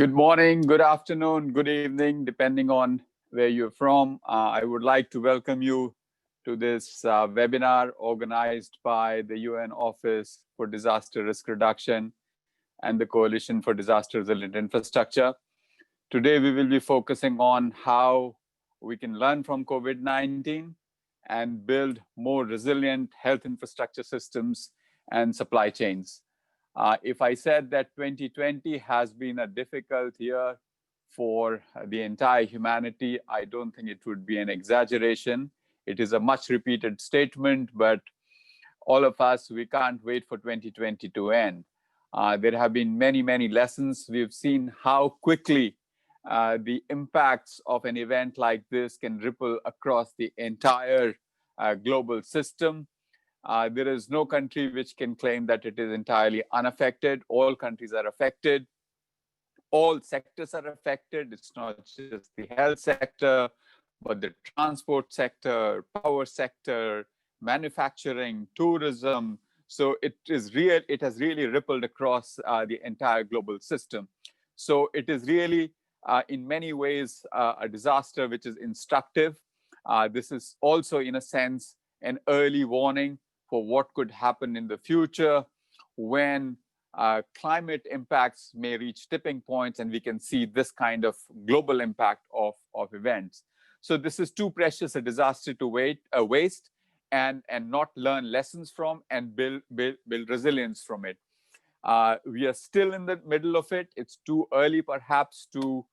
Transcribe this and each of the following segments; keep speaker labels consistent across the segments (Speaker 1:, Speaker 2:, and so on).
Speaker 1: Good morning, good afternoon, good evening, depending on where you're from. I would like to welcome you to this webinar organized by the UN Office for Disaster Risk Reduction and the Coalition for Disaster Resilient Infrastructure. Today, we will be focusing on how we can learn from COVID-19 and build more resilient health infrastructure systems and supply chains. If I said that 2020 has been a difficult year for the entire humanity, I don't think it would be an exaggeration. It is a much repeated statement, but all of us, we can't wait for 2020 to end. There have been many lessons. We've seen how quickly the impacts of an event like this can ripple across the entire global system. There is no country which can claim that it is entirely unaffected. All countries are affected. All sectors are affected. It's not just the health sector, but the transport sector, power sector, manufacturing, tourism. So it has really rippled across the entire global system. So it is really, in many ways, a disaster which is instructive. This is also, in a sense, an early warning for what could happen in the future when climate impacts may reach tipping points and we can see this kind of global impact of events. So this is too precious a disaster to waste and not learn lessons from and build resilience from it. We are still in the middle of it. It's too early perhaps to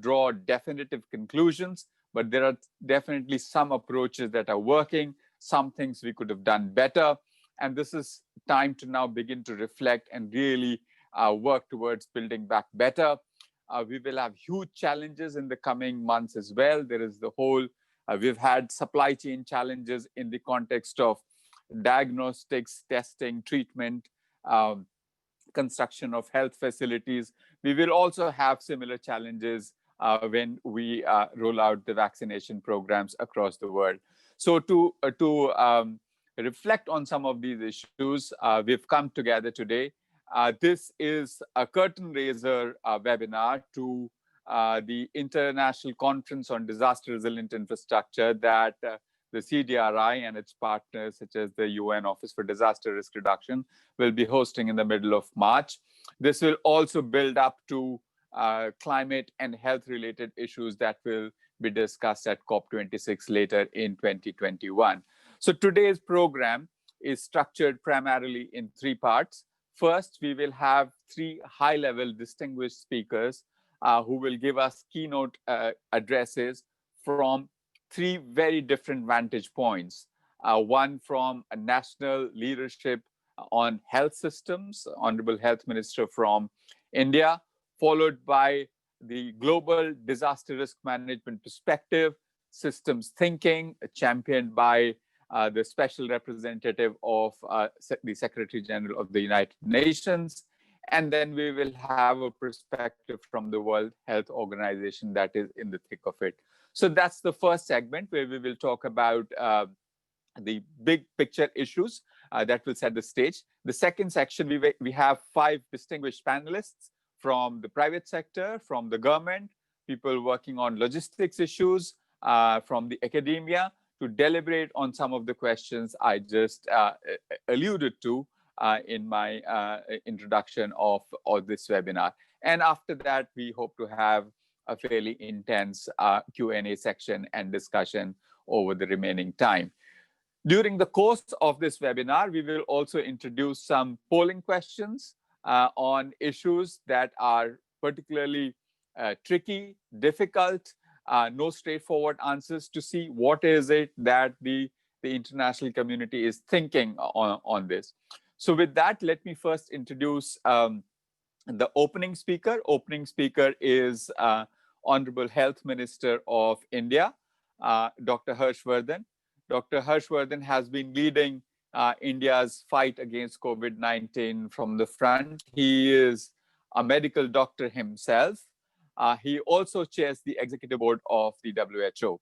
Speaker 1: draw definitive conclusions, but there are definitely some approaches that are working. Some things we could have done better. And this is time to now begin to reflect and really work towards building back better. We will have huge challenges in the coming months as well. There is the whole, we've had supply chain challenges in the context of diagnostics, testing, treatment, construction of health facilities. We will also have similar challenges when we roll out the vaccination programs across the world. So to reflect on some of these issues, we've come together today. This is a curtain raiser webinar to the International Conference on Disaster Resilient Infrastructure that the CDRI and its partners, such as the UN Office for Disaster Risk Reduction, will be hosting in the middle of March. This will also build up to climate and health-related issues that will be discussed at COP26 later in 2021. So today's program is structured primarily in three parts. First, we will have three high-level distinguished speakers who will give us keynote addresses from three very different vantage points. One from a national leadership on health systems, Honorable Health Minister from India, followed by the global disaster risk management perspective, systems thinking, championed by the special representative of the Secretary General of the United Nations. And then we will have a perspective from the World Health Organization that is in the thick of it. So that's the first segment where we will talk about the big picture issues that will set the stage. The second section, we have five distinguished panelists from the private sector, from the government, people working on logistics issues, from the academia, to deliberate on some of the questions I just alluded to in my introduction of this webinar. And after that, we hope to have a fairly intense Q&A section and discussion over the remaining time. During the course of this webinar, we will also introduce some polling questions on issues that are particularly tricky, difficult, no straightforward answers, to see what is it that the international community is thinking on this. So with that, let me first introduce the opening speaker. Opening speaker is Honorable Health Minister of India, Dr. Harshvardhan. Dr. Harshvardhan has been leading India's fight against COVID-19 from the front. He is a medical doctor himself. He also chairs the executive board of the WHO.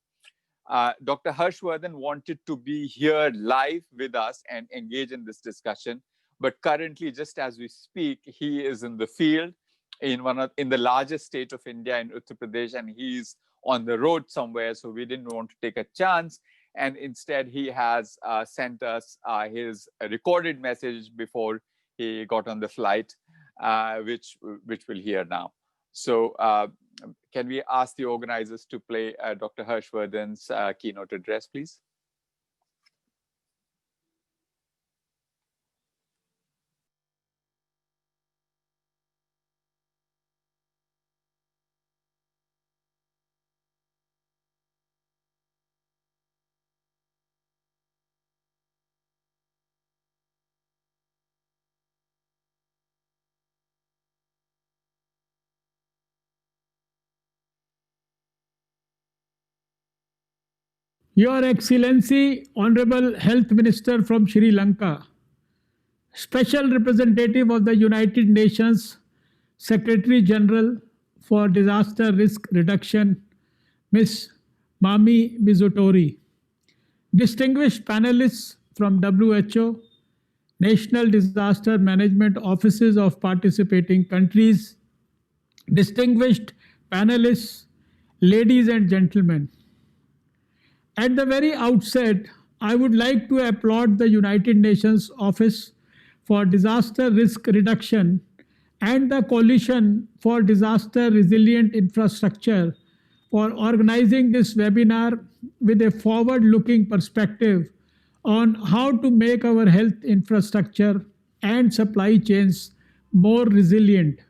Speaker 1: Dr. Harshvardhan wanted to be here live with us and engage in this discussion, but currently, just as we speak, he is in the field in the largest state of India, in Uttar Pradesh, and he's on the road somewhere. So we didn't want to take a chance. And instead, he has sent us his recorded message before he got on the flight, which we'll hear now. So can we ask the organizers to play Dr. Harshvardhan's keynote address, please?
Speaker 2: Your Excellency, Honorable Health Minister from Sri Lanka, Special Representative of the United Nations, Secretary General for Disaster Risk Reduction, Ms. Mami Mizutori, distinguished panelists from WHO, National Disaster Management Offices of participating countries, distinguished panelists, ladies and gentlemen. At the very outset, I would like to applaud the United Nations Office for Disaster Risk Reduction and the Coalition for Disaster Resilient Infrastructure for organizing this webinar with a forward-looking perspective on how to make our health infrastructure and supply chains more resilient.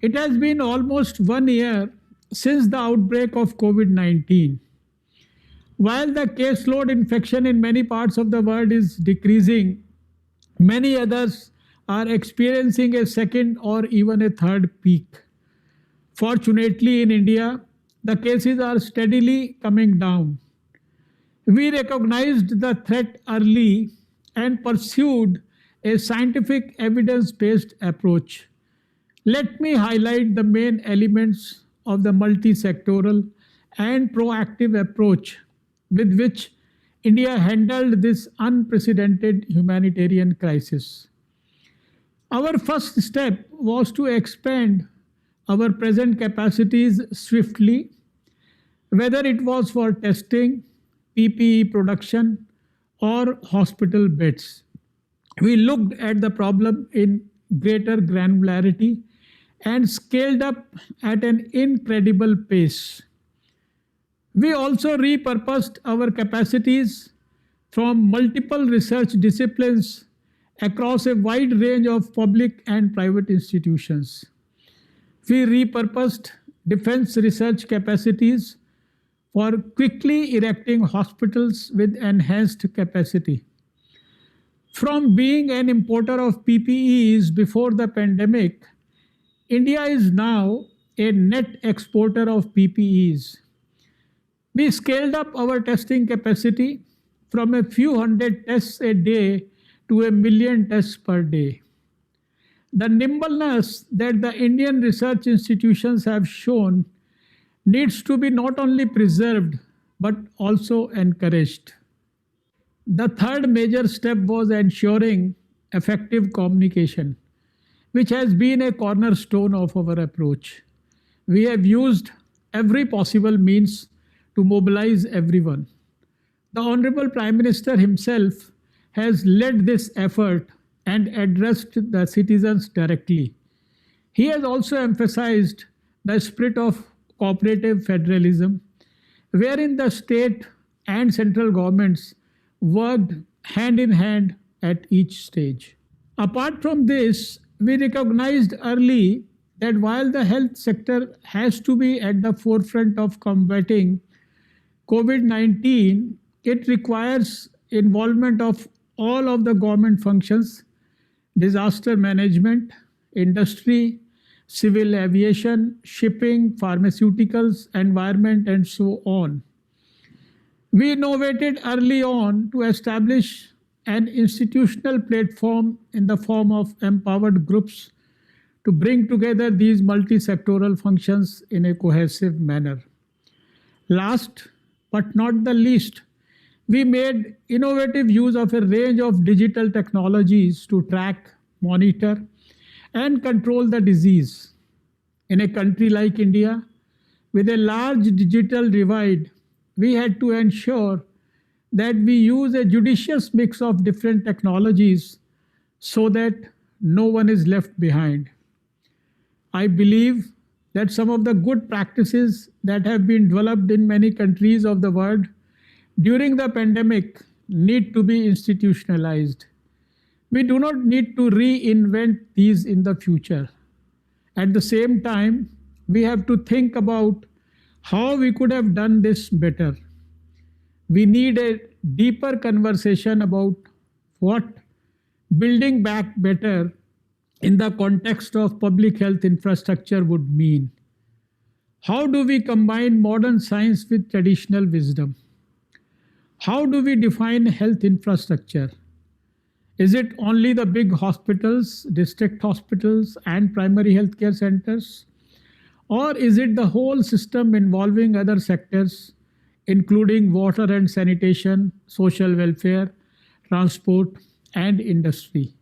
Speaker 2: It has been almost 1 year since the outbreak of COVID-19. While the caseload infection in many parts of the world is decreasing, many others are experiencing a second or even a third peak. Fortunately, in India, the cases are steadily coming down. We recognized the threat early and pursued a scientific evidence-based approach. Let me highlight the main elements of the multi-sectoral and proactive approach with which India handled this unprecedented humanitarian crisis. Our first step was to expand our present capacities swiftly, whether it was for testing, PPE production, or hospital beds. We looked at the problem in greater granularity and scaled up at an incredible pace. We also repurposed our capacities from multiple research disciplines across a wide range of public and private institutions. We repurposed defense research capacities for quickly erecting hospitals with enhanced capacity. From being an importer of PPEs before the pandemic, India is now a net exporter of PPEs. We scaled up our testing capacity from a few hundred tests a day to 1 million tests per day. The nimbleness that the Indian research institutions have shown needs to be not only preserved but also encouraged. The third major step was ensuring effective communication, which has been a cornerstone of our approach. We have used every possible means to mobilize everyone. The Honorable Prime Minister himself has led this effort and addressed the citizens directly. He has also emphasized the spirit of cooperative federalism, wherein the state and central governments worked hand in hand at each stage. Apart from this, we recognized early that while the health sector has to be at the forefront of combating COVID-19, it requires involvement of all of the government functions, disaster management, industry, civil aviation, shipping, pharmaceuticals, environment, and so on. We innovated early on to establish an institutional platform in the form of empowered groups to bring together these multi-sectoral functions in a cohesive manner. Last but not the least, we made innovative use of a range of digital technologies to track, monitor, and control the disease. In a country like India, with a large digital divide, we had to ensure that we use a judicious mix of different technologies so that no one is left behind. I believe that some of the good practices that have been developed in many countries of the world during the pandemic need to be institutionalized. We do not need to reinvent these in the future. At the same time, we have to think about how we could have done this better. We need a deeper conversation about what building back better in the context of public health infrastructure would mean. How do we combine modern science with traditional wisdom? How do we define health infrastructure? Is it only the big hospitals, district hospitals, and primary healthcare centers? Or is it the whole system involving other sectors, including water and sanitation, social welfare, transport, and industry?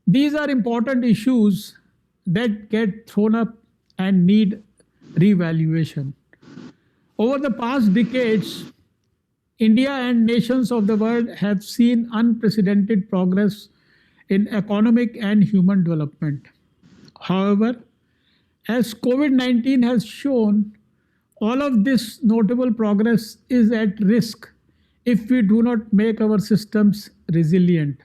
Speaker 2: These are important issues that get thrown up and need revaluation. Over the past decades, India and nations of the world have seen unprecedented progress in economic and human development. However, as COVID-19 has shown, all of this notable progress is at risk if we do not make our systems resilient.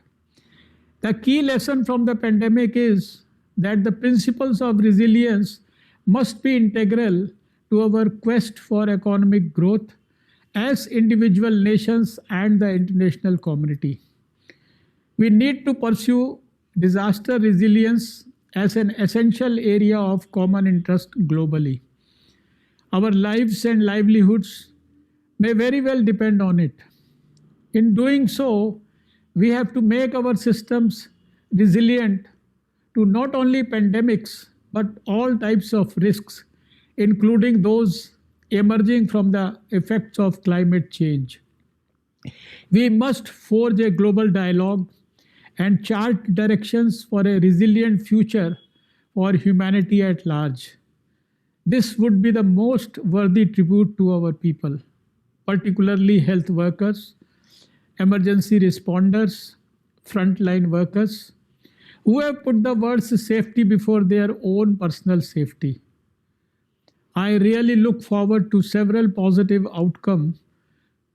Speaker 2: The key lesson from the pandemic is that the principles of resilience must be integral to our quest for economic growth as individual nations and the international community. We need to pursue disaster resilience as an essential area of common interest globally. Our lives and livelihoods may very well depend on it. In doing so, we have to make our systems resilient to not only pandemics, but all types of risks, including those emerging from the effects of climate change. We must forge a global dialogue and chart directions for a resilient future for humanity at large. This would be the most worthy tribute to our people, particularly health workers, emergency responders, frontline workers, who have put the world's safety before their own personal safety. I really look forward to several positive outcomes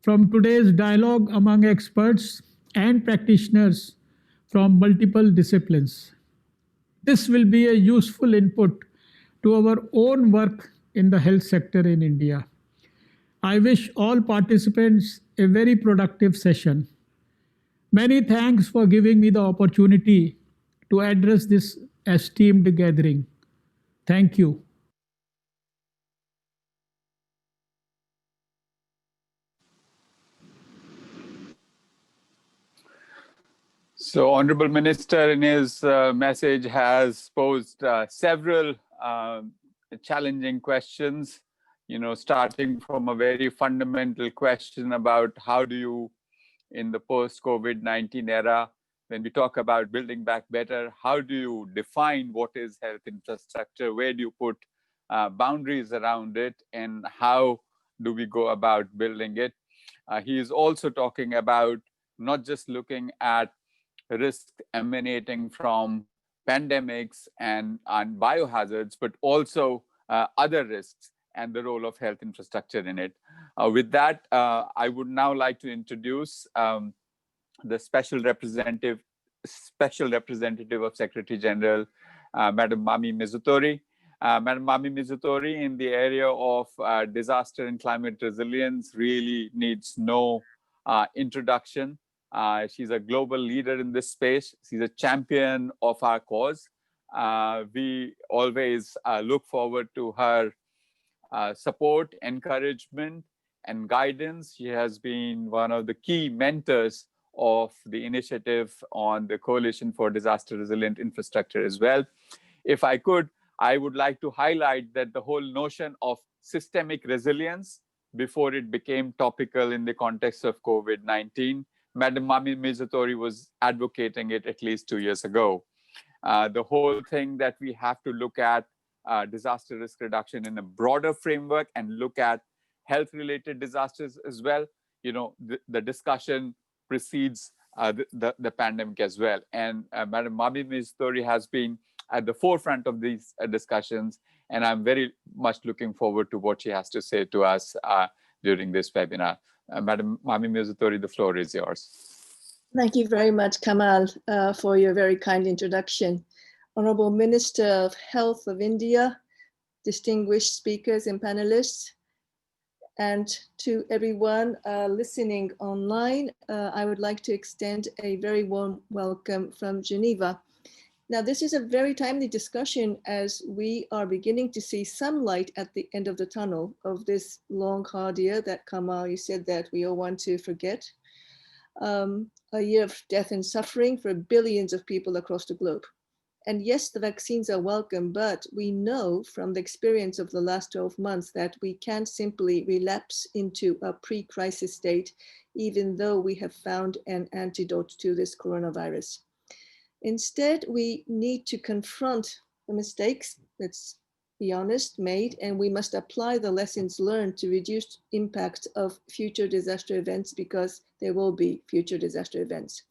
Speaker 2: from today's dialogue among experts and practitioners from multiple disciplines. This will be a useful input to our own work in the health sector in India. I wish all participants a very productive session. Many thanks for giving me the opportunity to address this esteemed gathering. Thank you.
Speaker 1: So, Honorable Minister, in his message, has posed several challenging questions. Starting from a very fundamental question about how do you, in the post-COVID-19 era, when we talk about building back better, how do you define what is health infrastructure? Where do you put boundaries around it, and how do we go about building it? He is also talking about not just looking at risk emanating from pandemics and biohazards, but also other risks and the role of health infrastructure in it. With that, I would now like to introduce the Special Representative of Secretary General, Madam Mami Mizutori. Madam Mami Mizutori, in the area of disaster and climate resilience, really needs no introduction. She's a global leader in this space. She's a champion of our cause. We always look forward to her support, encouragement, and guidance. She has been one of the key mentors of the initiative on the Coalition for Disaster Resilient Infrastructure as well. If I could, I would like to highlight that the whole notion of systemic resilience, before it became topical in the context of COVID-19, Madam Mami Mizutori was advocating it at least 2 years ago. The whole thing that we have to look at disaster risk reduction in a broader framework and look at health-related disasters as well. The discussion precedes the pandemic as well. And Madam Mami Mizutori has been at the forefront of these discussions, and I'm very much looking forward to what she has to say to us during this webinar. Madam Mami Mizutori, the floor is yours.
Speaker 3: Thank you very much, Kamal, for your very kind introduction. Honorable Minister of Health of India, distinguished speakers and panelists, and to everyone listening online, I would like to extend a very warm welcome from Geneva. Now, this is a very timely discussion as we are beginning to see some light at the end of the tunnel of this long, hard year that, Kamal, you said that we all want to forget. A year of death and suffering for billions of people across the globe. And yes, the vaccines are welcome, but we know from the experience of the last 12 months that we can't simply relapse into a pre-crisis state, even though we have found an antidote to this coronavirus. Instead, we need to confront the mistakes, let's be honest, made, and we must apply the lessons learned to reduce impact of future disaster events, because there will be future disaster events.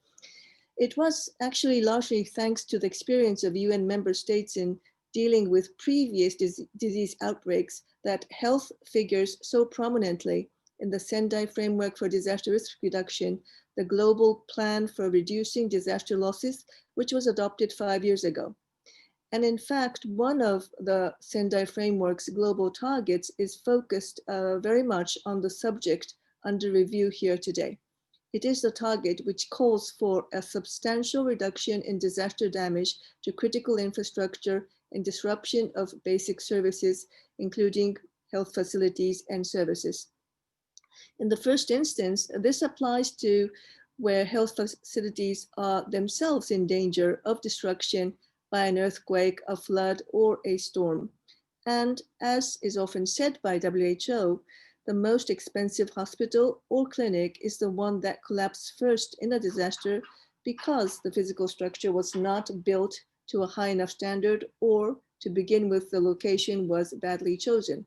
Speaker 3: It was actually largely thanks to the experience of UN member states in dealing with previous disease outbreaks that health figures so prominently in the Sendai Framework for Disaster Risk Reduction, the global plan for reducing disaster losses, which was adopted 5 years ago. And in fact, one of the Sendai Framework's global targets is focused very much on the subject under review here today. It is the target which calls for a substantial reduction in disaster damage to critical infrastructure and disruption of basic services, including health facilities and services. In the first instance, this applies to where health facilities are themselves in danger of destruction by an earthquake, a flood, or a storm. And as is often said by WHO, the most expensive hospital or clinic is the one that collapsed first in a disaster because the physical structure was not built to a high enough standard, or to begin with, the location was badly chosen.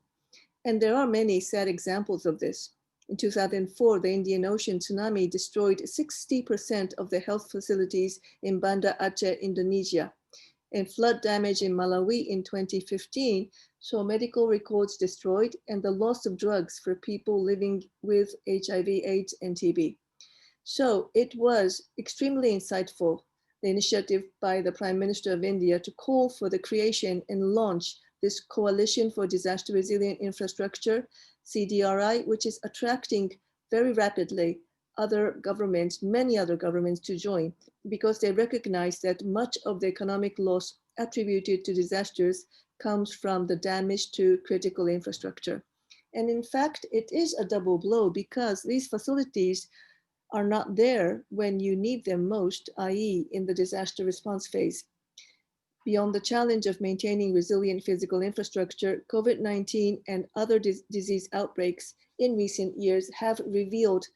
Speaker 3: And there are many sad examples of this. In 2004, the Indian Ocean tsunami destroyed 60% of the health facilities in Banda Aceh, Indonesia. And flood damage in Malawi in 2015 saw medical records destroyed and the loss of drugs for people living with HIV, AIDS, and TB. So it was extremely insightful, the initiative by the Prime Minister of India to call for the creation and launch this Coalition for Disaster Resilient Infrastructure, CDRI, which is attracting very rapidly other governments, many other governments, to join, because they recognize that much of the economic loss attributed to disasters comes from the damage to critical infrastructure. And in fact, it is a double blow, because these facilities are not there when you need them most, i.e. in the disaster response phase. Beyond the challenge of maintaining resilient physical infrastructure, COVID-19 and other disease outbreaks in recent years have revealed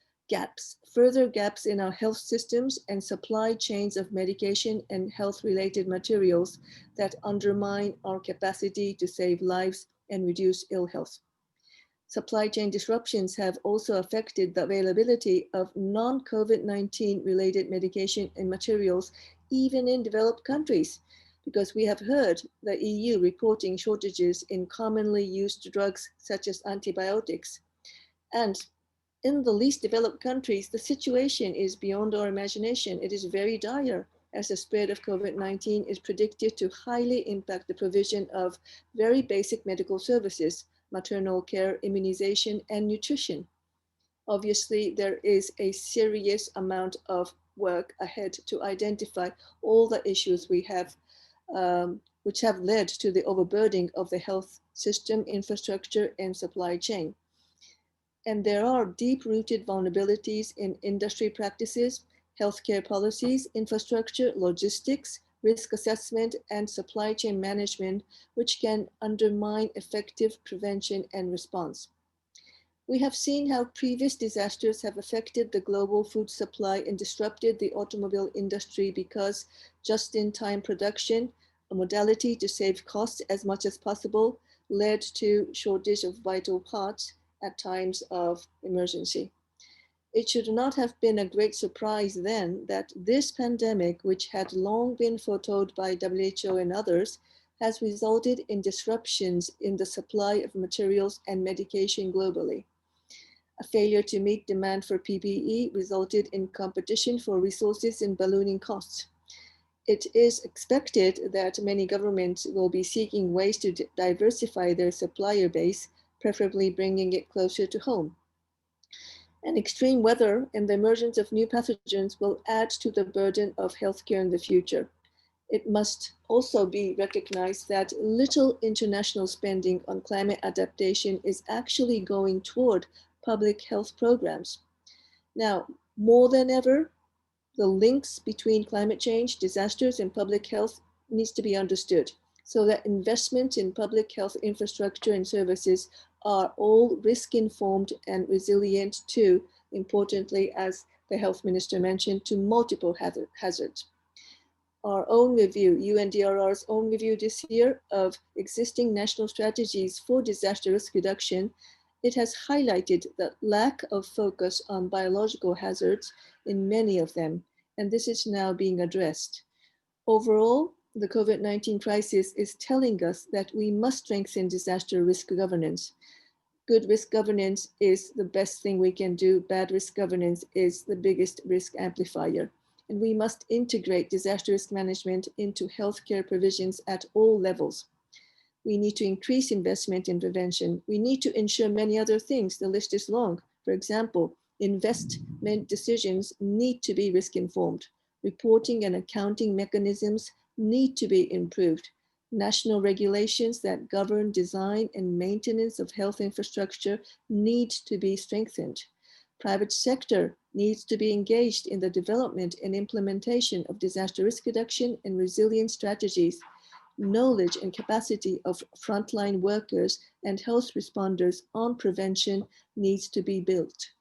Speaker 3: further gaps in our health systems and supply chains of medication and health-related materials that undermine our capacity to save lives and reduce ill health. Supply chain disruptions have also affected the availability of non-COVID-19 related medication and materials, even in developed countries, because we have heard the EU reporting shortages in commonly used drugs such as antibiotics. And in the least developed countries, the situation is beyond our imagination. It is very dire, as the spread of COVID-19 is predicted to highly impact the provision of very basic medical services, maternal care, immunization, and nutrition. Obviously, there is a serious amount of work ahead to identify all the issues we have, which have led to the overburdening of the health system, infrastructure, and supply chain. And there are deep-rooted vulnerabilities in industry practices, healthcare policies, infrastructure, logistics, risk assessment, and supply chain management, which can undermine effective prevention and response. We have seen how previous disasters have affected the global food supply and disrupted the automobile industry because just-in-time production modality to save costs as much as possible led to shortage of vital parts at times of emergency. It should not have been a great surprise then that this pandemic, which had long been foretold by WHO and others, has resulted in disruptions in the supply of materials and medication globally. A failure to meet demand for PPE resulted in competition for resources and ballooning costs. It is expected that many governments will be seeking ways to diversify their supplier base, preferably bringing it closer to home. And extreme weather and the emergence of new pathogens will add to the burden of healthcare in the future. It must also be recognized that little international spending on climate adaptation is actually going toward public health programs. Now, more than ever, the links between climate change, disasters, and public health needs to be understood so that investment in public health infrastructure and services are all risk-informed and resilient to, importantly, as the health minister mentioned, to multiple hazards. Our own review, UNDRR's own review this year of existing national strategies for disaster risk reduction, it has highlighted the lack of focus on biological hazards in many of them, and this is now being addressed. Overall, the COVID-19 crisis is telling us that we must strengthen disaster risk governance. Good risk governance is the best thing we can do. Bad risk governance is the biggest risk amplifier. And we must integrate disaster risk management into healthcare provisions at all levels. We need to increase investment in prevention. We need to ensure many other things. The list is long. For example, investment decisions need to be risk-informed. Reporting and accounting mechanisms need to be improved. National regulations that govern design and maintenance of health infrastructure need to be strengthened. Private sector needs to be engaged in the development and implementation of disaster risk reduction and resilience strategies. Knowledge and capacity of frontline workers and health responders on prevention needs to be built.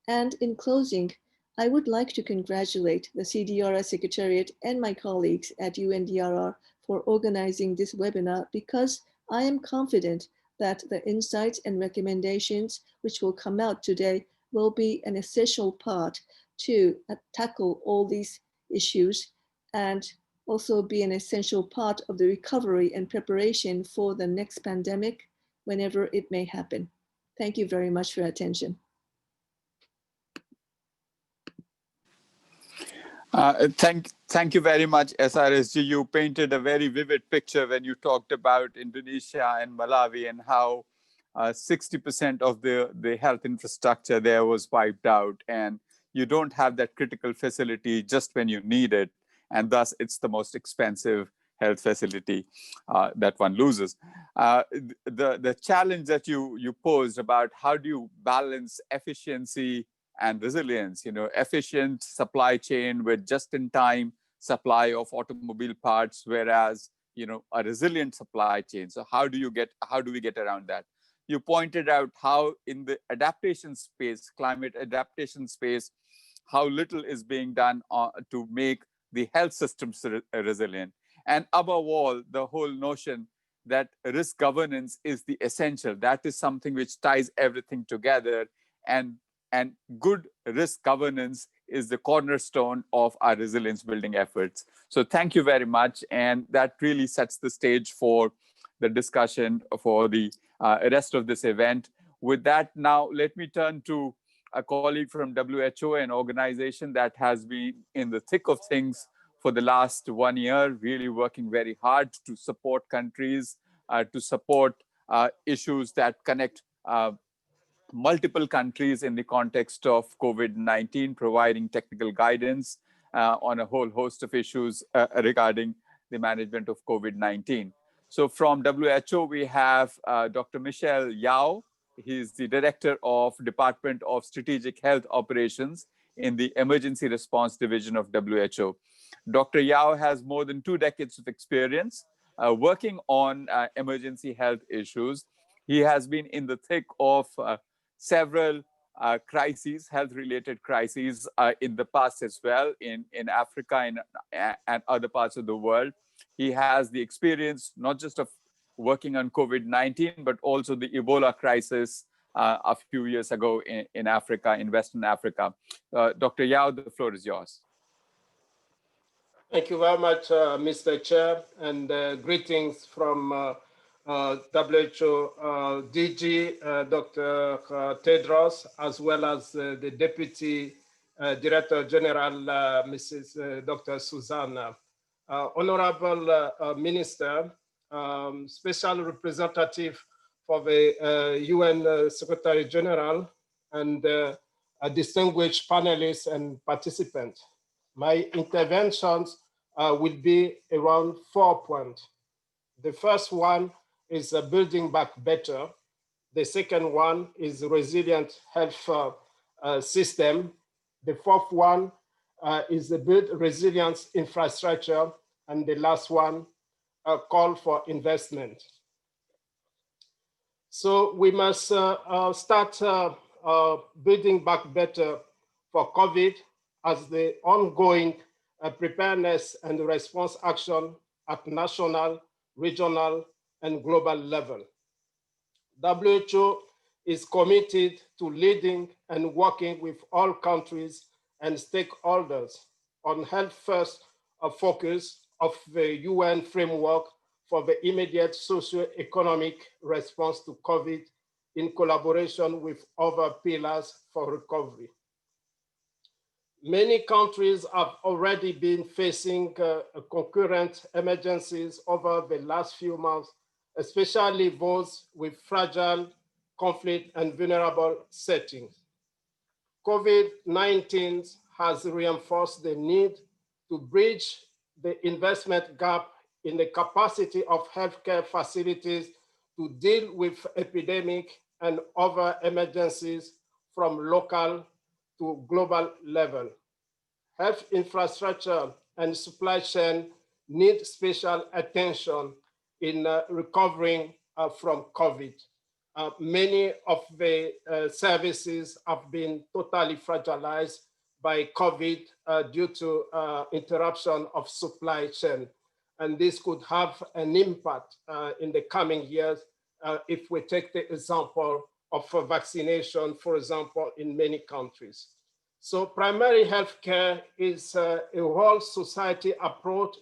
Speaker 3: And in closing, I would like to congratulate the CDRI Secretariat and my colleagues at UNDRR for organizing this webinar because I am confident that the insights and recommendations which will come out today will be an essential part to tackle all these issues and also be an essential part of the recovery and preparation for the next pandemic whenever it may happen. Thank you very much for your attention.
Speaker 1: Thank you very much, SRSG. You painted a very vivid picture when you talked about Indonesia and Malawi and how 60% of the health infrastructure there was wiped out, and you don't have that critical facility just when you need it, and thus it's the most expensive health facility that one loses. The challenge that you posed about how do you balance efficiency and resilience, efficient supply chain with just-in-time supply of automobile parts, whereas a resilient supply chain. So how do we get around that? You pointed out how in the adaptation space, climate adaptation space, how little is being done to make the health systems resilient. And above all, the whole notion that risk governance is the essential. That is something which ties everything together. And good risk governance is the cornerstone of our resilience building efforts. So thank you very much. And that really sets the stage for the discussion for the rest of this event. With that, now let me turn to a colleague from WHO, an organization that has been in the thick of things for the last 1 year, really working very hard to support countries, to support issues that connect multiple countries in the context of COVID-19, providing technical guidance on a whole host of issues regarding the management of COVID-19. So from WHO, we have Dr. Michel Yao. He's the Director of Department of Strategic Health Operations in the Emergency Response Division of WHO. Dr. Yao has more than 2 decades of experience working on emergency health issues. He has been in the thick of several crises, health-related crises in the past as well, in Africa and other parts of the world. He has the experience, not just of working on COVID-19, but also the Ebola crisis a few years ago in Africa, in Western Africa. Dr. Yao, the floor is yours.
Speaker 4: Thank you very much, Mr. Chair, and greetings from WHO DG, Dr. Tedros, as well as the Deputy Director General, Mrs. Dr. Susanna. Honorable Minister, Special Representative for the UN Secretary General, and distinguished panelists and participants. My interventions will be around 4 points. The first one is building back better. The second one is resilient health system. The fourth one is the build resilience infrastructure. And the last one, a call for investment. So we must start building back better for COVID as the ongoing preparedness and response action at national, regional, and global level. WHO is committed to leading and working with all countries and stakeholders on health first focus of the UN framework for the immediate socio-economic response to COVID in collaboration with other pillars for recovery. Many countries have already been facing concurrent emergencies over the last few months, especially those with fragile, conflict, and vulnerable settings. COVID-19 has reinforced the need to bridge the investment gap in the capacity of healthcare facilities to deal with epidemic and other emergencies from local to global level. Health infrastructure and supply chain need special attention in recovering from COVID. Many of the services have been totally fragilized by COVID due to interruption of supply chain. And this could have an impact in the coming years if we take the example of vaccination, for example, in many countries. So primary healthcare is a whole society approach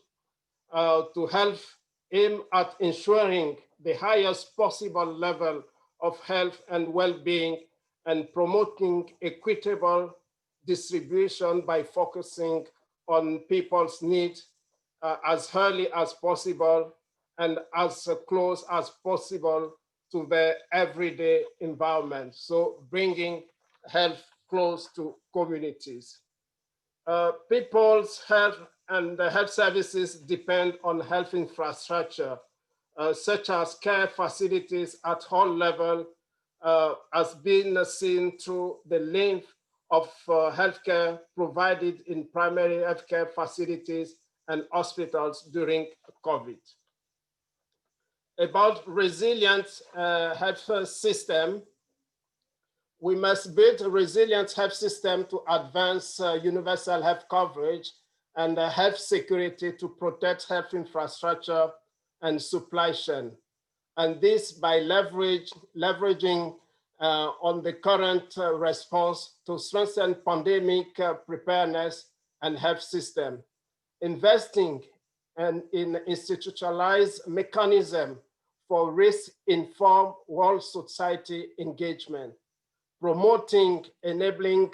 Speaker 4: to health aimed at ensuring the highest possible level of health and well-being and promoting equitable distribution by focusing on people's needs as early as possible and as close as possible to their everyday environment. So bringing health close to communities. People's health and health services depend on health infrastructure, such as care facilities at all levels, has been seen through the length of healthcare provided in primary healthcare facilities and hospitals during COVID. About resilient health system, we must build a resilient health system to advance universal health coverage and health security to protect health infrastructure and supply chain. And this by leveraging on the current response to strengthen pandemic preparedness and health system. Investing in institutionalized mechanism for risk-informed world society engagement. Promoting enabling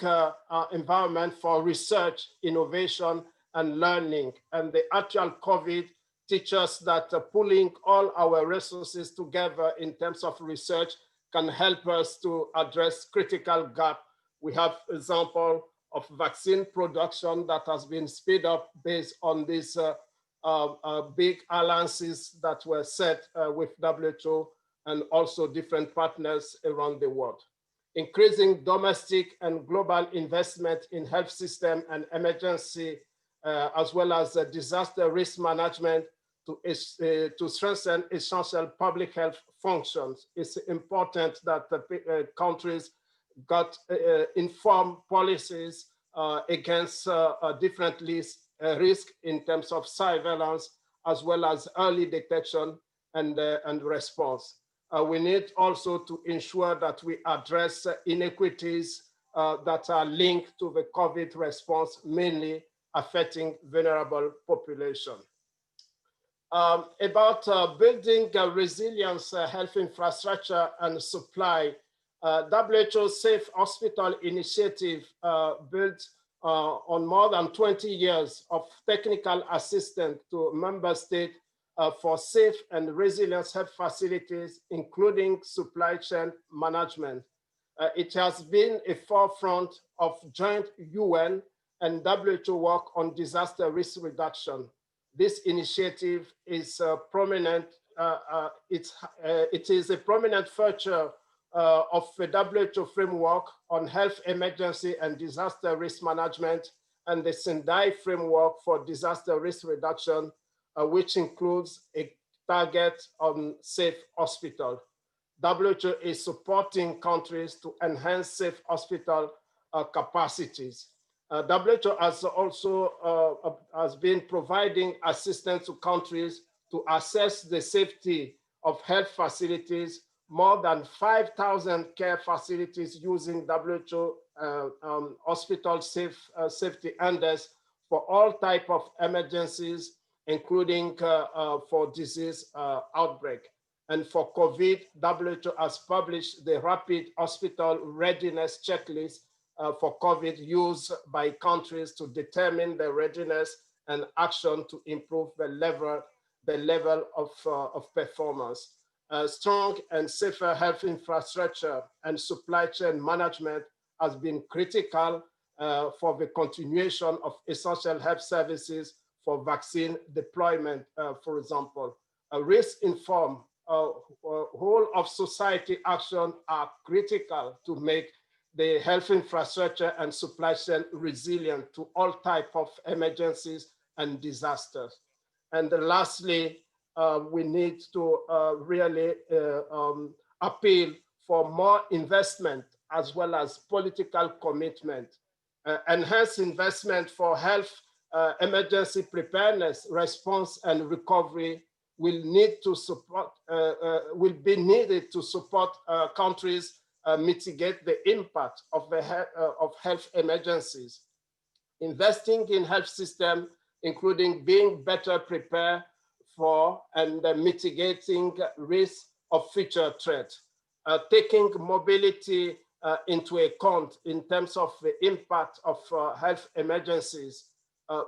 Speaker 4: environment for research, innovation, and learning. And the actual COVID teaches us that pulling all our resources together in terms of research can help us to address critical gap. We have example of vaccine production that has been sped up based on these big alliances that were set with WHO and also different partners around the world. Increasing domestic and global investment in health system and emergency, as well as disaster risk management to strengthen essential public health functions. It's important that the countries got informed policies against different risks in terms of surveillance as well as early detection and response. We need also to ensure that we address inequities that are linked to the COVID response, mainly affecting vulnerable population. About building resilience, health infrastructure and supply, WHO Safe Hospital Initiative built on more than 20 years of technical assistance to member states for safe and resilient health facilities, including supply chain management. It has been a forefront of joint UN and WHO work on disaster risk reduction. This initiative is prominent. It is a prominent feature of the WHO framework on health emergency and disaster risk management and the Sendai Framework for disaster risk reduction, which includes a target on safe hospital. WHO is supporting countries to enhance safe hospital capacities. WHO has also has been providing assistance to countries to assess the safety of health facilities. More than 5,000 care facilities using WHO hospital safety index for all types of emergencies, including for disease outbreak. And for COVID, WHO has published the Rapid Hospital Readiness Checklist for COVID used by countries to determine the readiness and action to improve the level of performance. Strong and safer health infrastructure and supply chain management has been critical for the continuation of essential health services for vaccine deployment, for example. Risk-informed whole of society action are critical to make the health infrastructure and supply chain resilient to all types of emergencies and disasters. And lastly, we need to really appeal for more investment as well as political commitment. Enhanced investment for health emergency preparedness, response, and recovery will be needed to support countries mitigate the impact of health emergencies. Investing in health system, including being better prepared for and mitigating risk of future threats, taking mobility into account in terms of the impact of health emergencies.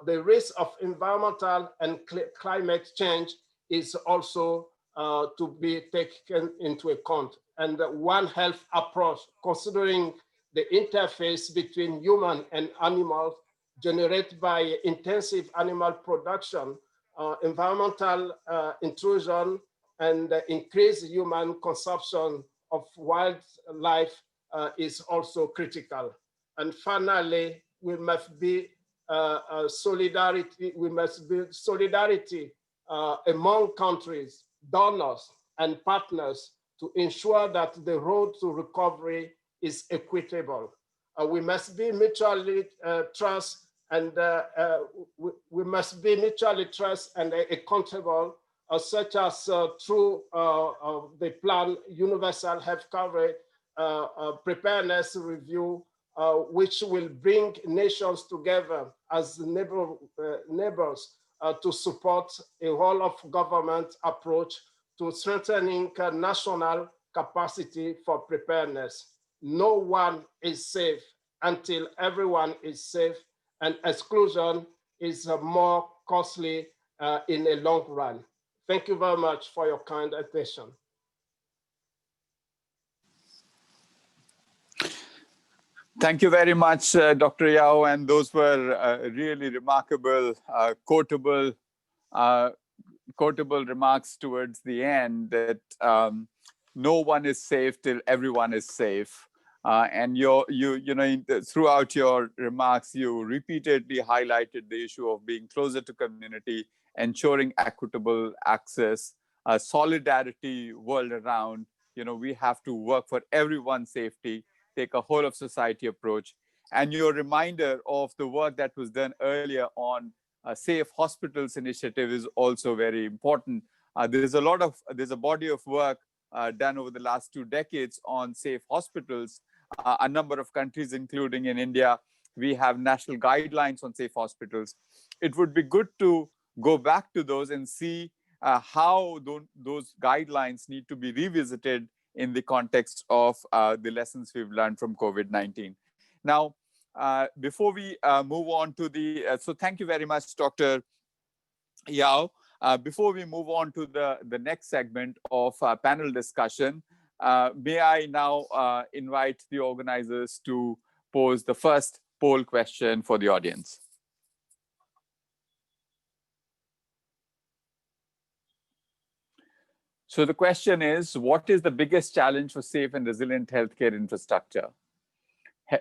Speaker 4: The risk of environmental and climate change is also to be taken into account. And One Health approach, considering the interface between human and animals generated by intensive animal production, environmental intrusion, and increased human consumption of wildlife is also critical. And finally, we must be solidarity. We must build solidarity among countries, donors, and partners to ensure that the road to recovery is equitable. We must be mutually trust, and we must be mutually trust and accountable, such as through the plan Universal Health Coverage Preparedness Review, which will bring nations together as neighbors to support a whole of government approach to strengthening national capacity for preparedness. No one is safe until everyone is safe, and exclusion is more costly in the long run. Thank you very much for your kind attention.
Speaker 1: Thank you very much, Dr. Yao, and those were really remarkable, quotable remarks towards the end that no one is safe till everyone is safe. And throughout your remarks, you repeatedly highlighted the issue of being closer to community, ensuring equitable access, solidarity world around. We have to work for everyone's safety, take a whole of society approach. And your reminder of the work that was done earlier on Safe Hospitals initiative is also very important. There's a body of work done over the last 2 decades on safe hospitals. A number of countries, including in India, we have national guidelines on safe hospitals. It would be good to go back to those and see how those guidelines need to be revisited in the context of the lessons we've learned from COVID-19. Now, before we move on to so thank you very much, Dr. Yao. Before we move on to the next segment of panel discussion, may I now invite the organizers to pose the first poll question for the audience. So the question is, what is the biggest challenge for safe and resilient healthcare infrastructure?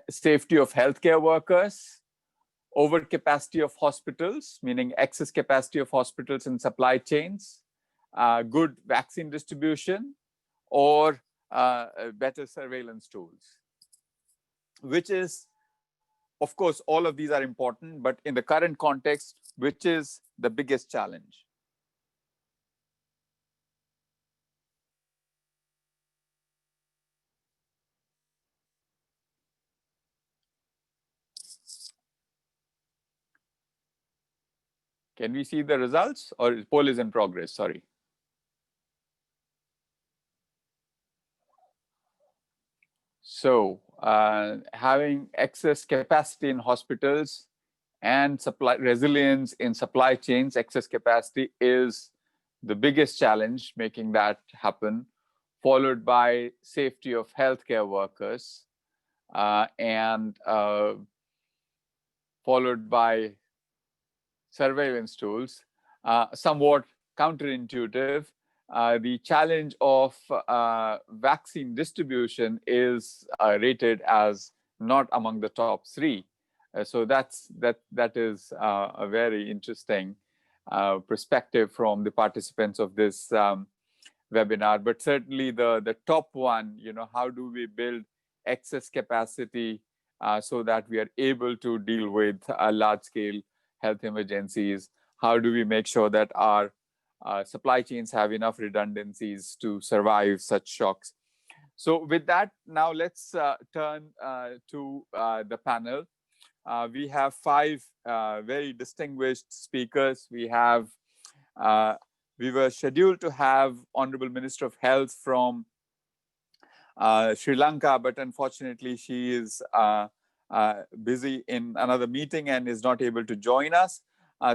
Speaker 1: Safety of healthcare workers, overcapacity of hospitals, meaning excess capacity of hospitals and supply chains, good vaccine distribution, or better surveillance tools? Which is, of course, all of these are important, but in the current context, which is the biggest challenge? Can we see the results, or poll is in progress? Sorry. So having excess capacity in hospitals and resilience in supply chains, excess capacity is the biggest challenge, making that happen, followed by safety of healthcare workers, and followed by surveillance tools. Somewhat counterintuitive, the challenge of vaccine distribution is rated as not among the top 3. So that is a very interesting perspective from the participants of this webinar. But certainly the top one, how do we build excess capacity so that we are able to deal with large-scale health emergencies? How do we make sure that our supply chains have enough redundancies to survive such shocks? So with that, now let's turn to the panel. We have 5 very distinguished speakers. We were scheduled to have Honorable Minister of Health from Sri Lanka, but unfortunately she is busy in another meeting and is not able to join us.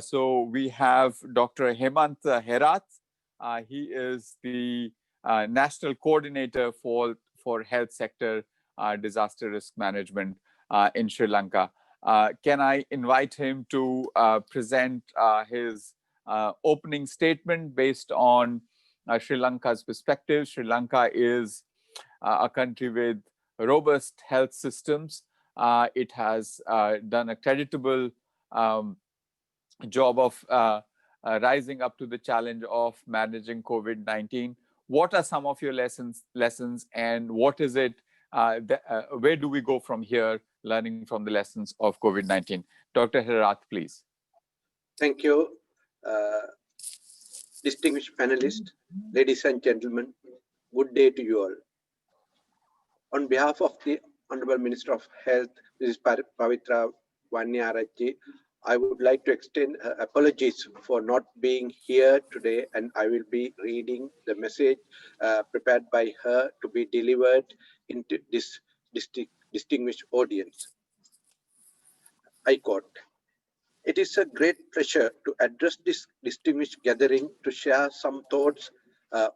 Speaker 1: So we have Dr. Hemant Herath. He is the National Coordinator for Health Sector Disaster Risk Management in Sri Lanka. Can I invite him to present his opening statement based on Sri Lanka's perspective? Sri Lanka is a country with robust health systems. It has done a creditable job of rising up to the challenge of managing COVID-19. What are some of your lessons, and what is it? Where do we go from here, learning from the lessons of COVID-19? Dr. Herath, please.
Speaker 5: Thank you, distinguished panelists, ladies and gentlemen. Good day to you all. On behalf of the Honorable Minister of Health, Mrs. Pavithra Wanniarachchi, I would like to extend apologies for not being here today, and I will be reading the message prepared by her to be delivered into this distinguished audience. I quote, "It is a great pleasure to address this distinguished gathering to share some thoughts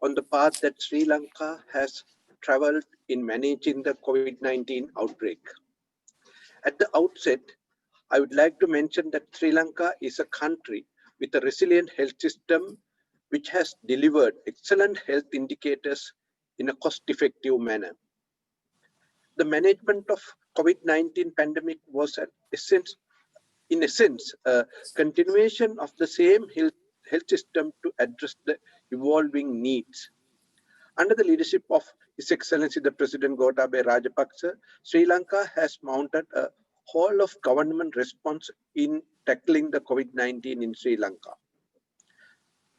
Speaker 5: on the path that Sri Lanka has traveled in managing the COVID-19 outbreak. At the outset, I would like to mention that Sri Lanka is a country with a resilient health system which has delivered excellent health indicators in a cost-effective manner. The management of COVID-19 pandemic was in essence, a continuation of the same health system to address the evolving needs. Under the leadership of His Excellency the President Gotabaya Rajapaksa, Sri Lanka has mounted a whole of government response in tackling the COVID-19 in Sri Lanka.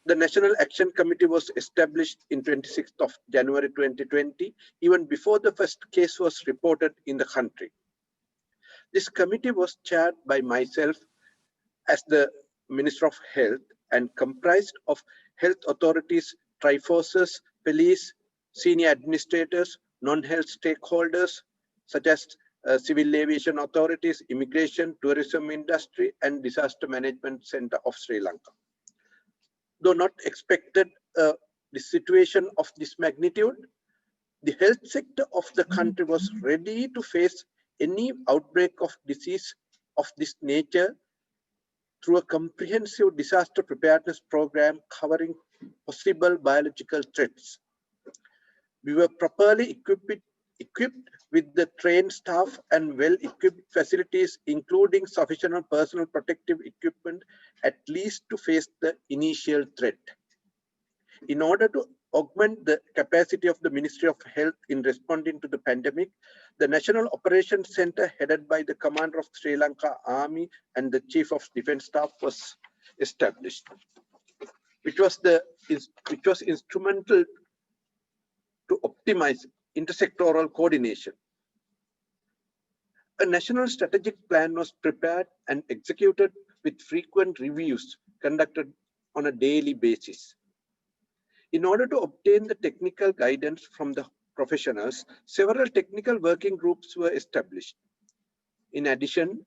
Speaker 5: The National Action Committee was established in 26th of January 2020, even before the first case was reported in the country. This committee was chaired by myself as the Minister of Health and comprised of health authorities, triforces, police, senior administrators, non-health stakeholders such as civil aviation authorities, immigration, tourism industry, and disaster management center of Sri Lanka. Though not expected the situation of this magnitude, the health sector of the country was ready to face any outbreak of disease of this nature through a comprehensive disaster preparedness program covering possible biological threats. We were properly equipped with the trained staff and well-equipped facilities, including sufficient personal protective equipment, at least to face the initial threat. In order to augment the capacity of the Ministry of Health in responding to the pandemic, the National Operations Center headed by the Commander of Sri Lanka Army and the Chief of Defence Staff was established, which was instrumental to optimize intersectoral coordination. A national strategic plan was prepared and executed with frequent reviews conducted on a daily basis. In order to obtain the technical guidance from the professionals, several technical working groups were established. In addition,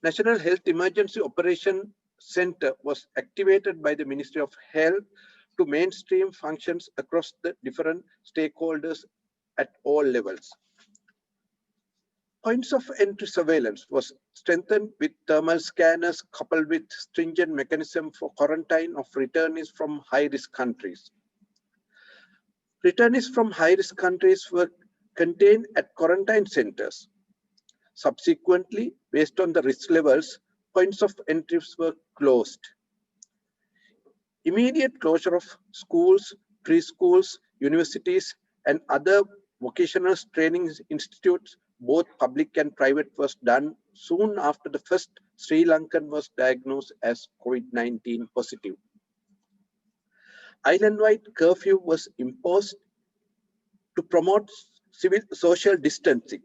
Speaker 5: National Health Emergency Operation Center was activated by the Ministry of Health to mainstream functions across the different stakeholders at all levels. Points of entry surveillance was strengthened with thermal scanners coupled with stringent mechanism for quarantine of returnees from high-risk countries. Returnees from high-risk countries were contained at quarantine centers. Subsequently, based on the risk levels, points of entries were closed. Immediate closure of schools, preschools, universities, and other vocational training institutes, both public and private, was done soon after the first Sri Lankan was diagnosed as COVID-19 positive. Island-wide curfew was imposed to promote social distancing.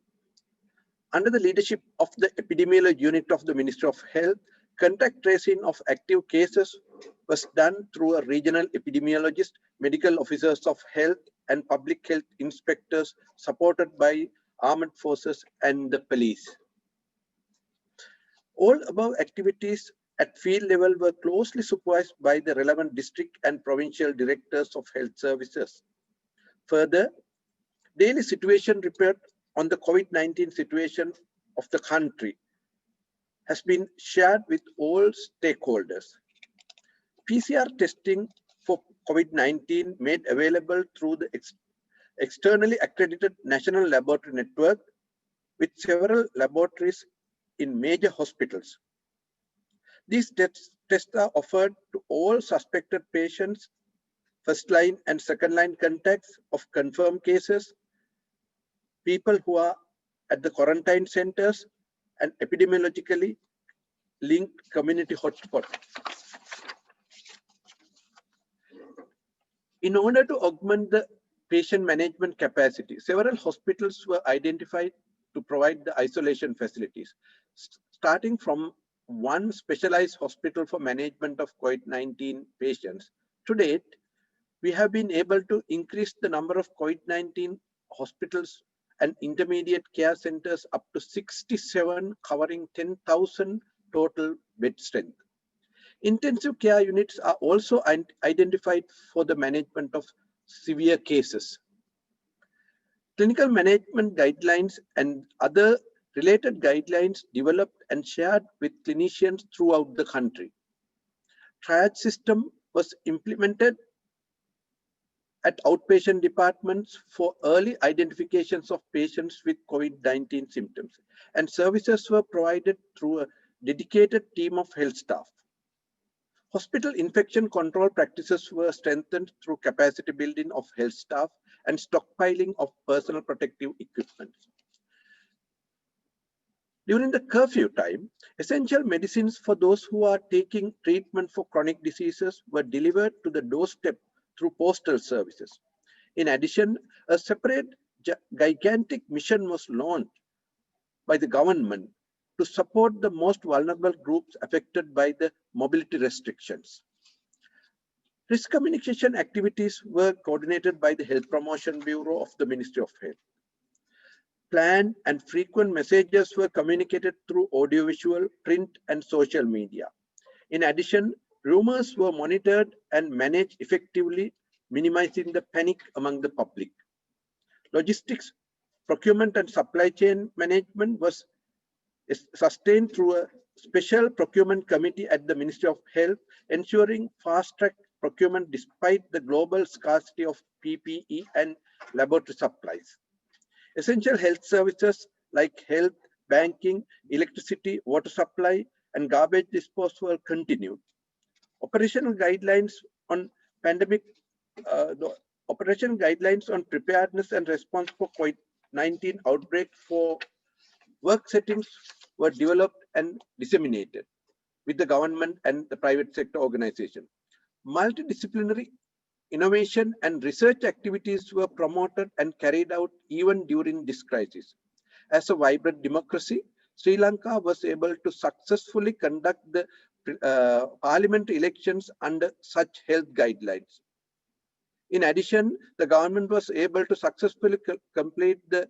Speaker 5: Under the leadership of the epidemiology unit of the Ministry of Health, contact tracing of active cases was done through a regional epidemiologist, medical officers of health, and public health inspectors supported by armed forces and the police. All above activities at field level were closely supervised by the relevant district and provincial directors of health services. Further, daily situation report on the COVID-19 situation of the country has been shared with all stakeholders. PCR testing for COVID-19 made available through the externally accredited national laboratory network with several laboratories in major hospitals. These tests are offered to all suspected patients, first-line and second-line contacts of confirmed cases, people who are at the quarantine centers, and epidemiologically linked community hotspots. In order to augment the patient management capacity, several hospitals were identified to provide the isolation facilities, starting from one specialized hospital for management of COVID-19 patients. To date, we have been able to increase the number of COVID-19 hospitals and intermediate care centers up to 67, covering 10,000 total bed strength. Intensive care units are also identified for the management of severe cases. Clinical management guidelines and other related guidelines developed and shared with clinicians throughout the country. Triage system was implemented at outpatient departments for early identifications of patients with COVID-19 symptoms, and services were provided through a dedicated team of health staff. Hospital infection control practices were strengthened through capacity building of health staff and stockpiling of personal protective equipment. During the curfew time, essential medicines for those who are taking treatment for chronic diseases were delivered to the doorstep through postal services. In addition, a separate gigantic mission was launched by the government to support the most vulnerable groups affected by the mobility restrictions. Risk communication activities were coordinated by the Health Promotion Bureau of the Ministry of Health. Planned and frequent messages were communicated through audiovisual, print, and social media. In addition, rumors were monitored and managed effectively, minimizing the panic among the public. Logistics, procurement, and supply chain management was sustained through a special procurement committee at the Ministry of Health, ensuring fast-track procurement despite the global scarcity of PPE and laboratory supplies. Essential health services like health, banking, electricity, water supply, and garbage disposal continued. Operational guidelines on preparedness and response for COVID-19 outbreak for work settings were developed and disseminated with the government and the private sector organization. Multidisciplinary innovation and research activities were promoted and carried out even during this crisis. As a vibrant democracy, Sri Lanka was able to successfully conduct the parliamentary elections under such health guidelines. In addition, the government was able to successfully complete the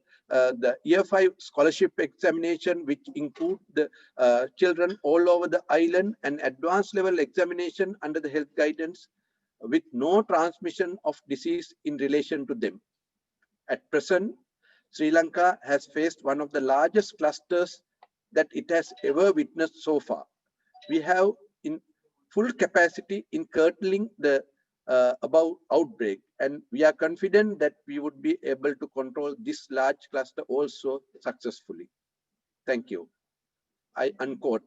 Speaker 5: Year 5 scholarship examination, which include the children all over the island, and advanced level examination under the health guidance with no transmission of disease in relation to them. At present, Sri Lanka has faced one of the largest clusters that it has ever witnessed so far. We have in full capacity in curtailing the above outbreak, and we are confident that we would be able to control this large cluster also successfully. Thank you. I unquote.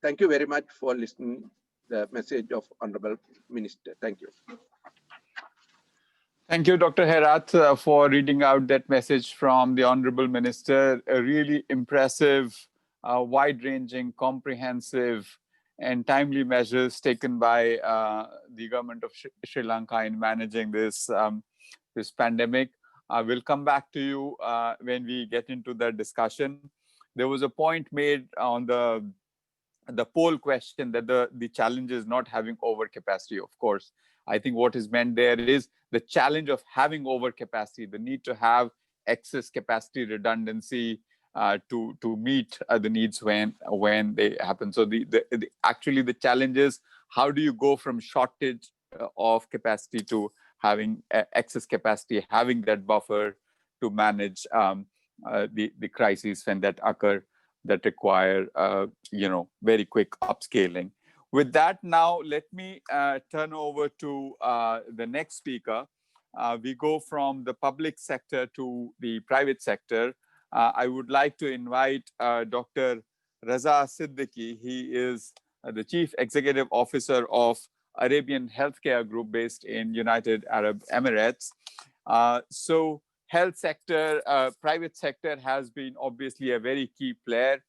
Speaker 5: Thank you very much for listening the message of Honorable Minister. Thank you.
Speaker 1: Thank you, Dr. Herath, for reading out that message from the Honorable Minister. A really impressive, wide-ranging, comprehensive, and timely measures taken by the government of Sri Lanka in managing this, this pandemic. I will come back to you when we get into the discussion. There was a point made on the poll question that the challenge is not having overcapacity. Of course, I think what is meant there is the challenge of having overcapacity, the need to have excess capacity redundancy to meet the needs when they happen. So actually the challenge is, how do you go from shortage of capacity to having excess capacity, having that buffer to manage the crises when that occur, that require very quick upscaling. With that, now let me turn over to the next speaker. We go from the public sector to the private sector. I would like to invite Dr. Raza Siddiqui. He is the Chief Executive Officer of Arabian Healthcare Group based in United Arab Emirates. So health sector, private sector has been obviously a very key player.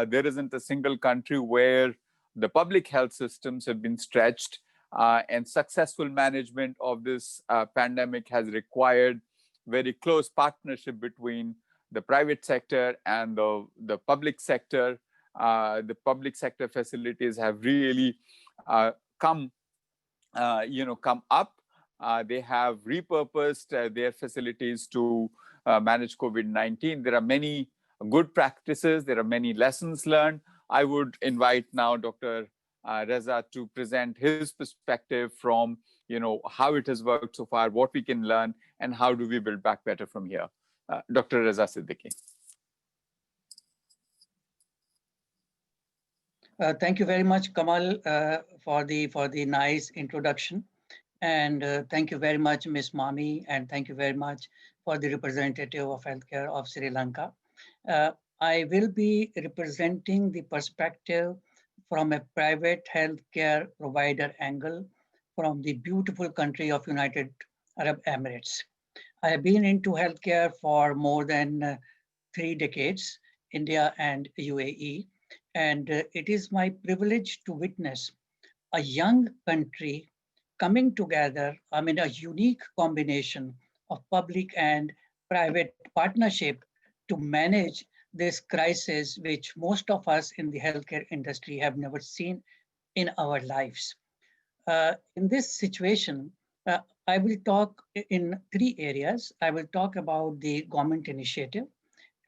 Speaker 1: There isn't a single country where the public health systems have been stretched, and successful management of this pandemic has required very close partnership between the private sector and the public sector. The public sector facilities have really come up. They have repurposed their facilities to manage COVID-19. There are many good practices. There are many lessons learned. I would invite now Dr. Reza to present his perspective from how it has worked so far, what we can learn, and how do we build back better from here. Dr. Reza Siddiqui.
Speaker 6: Thank you very much, Kamal, for the nice introduction. And thank you very much, Ms. Mami, and thank you very much for the representative of healthcare of Sri Lanka. I will be representing the perspective from a private healthcare provider angle from the beautiful country of United Arab Emirates. I have been into healthcare for more than 3 decades, India and UAE. And it is my privilege to witness a young country coming together, I mean, a unique combination of public and private partnership to manage this crisis, which most of us in the healthcare industry have never seen in our lives. In this situation, I will talk in three areas. I will talk about the government initiative,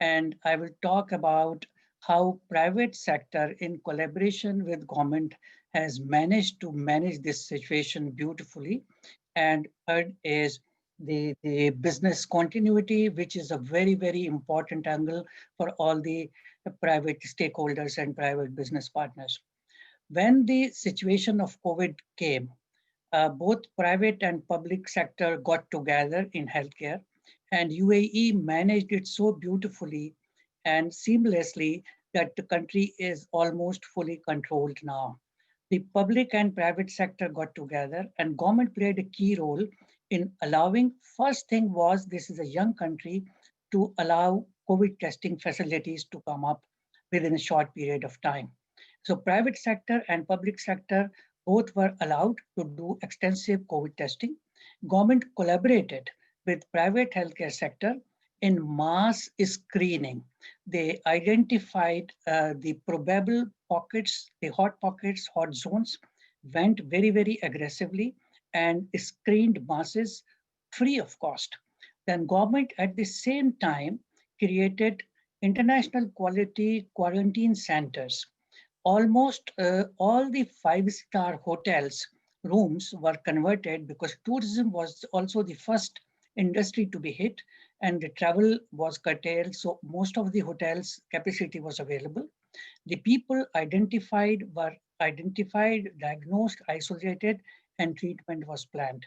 Speaker 6: and I will talk about how private sector in collaboration with government has managed to manage this situation beautifully. And third is the business continuity, which is a very, very important angle for all the private stakeholders and private business partners. When the situation of COVID came, both private and public sector got together in healthcare, and UAE managed it so beautifully and seamlessly that the country is almost fully controlled now. The public and private sector got together, and government played a key role in allowing. First thing was, this is a young country, to allow COVID testing facilities to come up within a short period of time. So private sector and public sector both were allowed to do extensive COVID testing. Government collaborated with private healthcare sector in mass screening. They identified the probable pockets, the hot pockets, hot zones, went very, very aggressively and screened masses free of cost. Then government at the same time created international quality quarantine centers. Almost all the five-star hotels rooms were converted because tourism was also the first industry to be hit and the travel was curtailed. So most of the hotels capacity was available. The people identified were identified, diagnosed, isolated, and treatment was planned.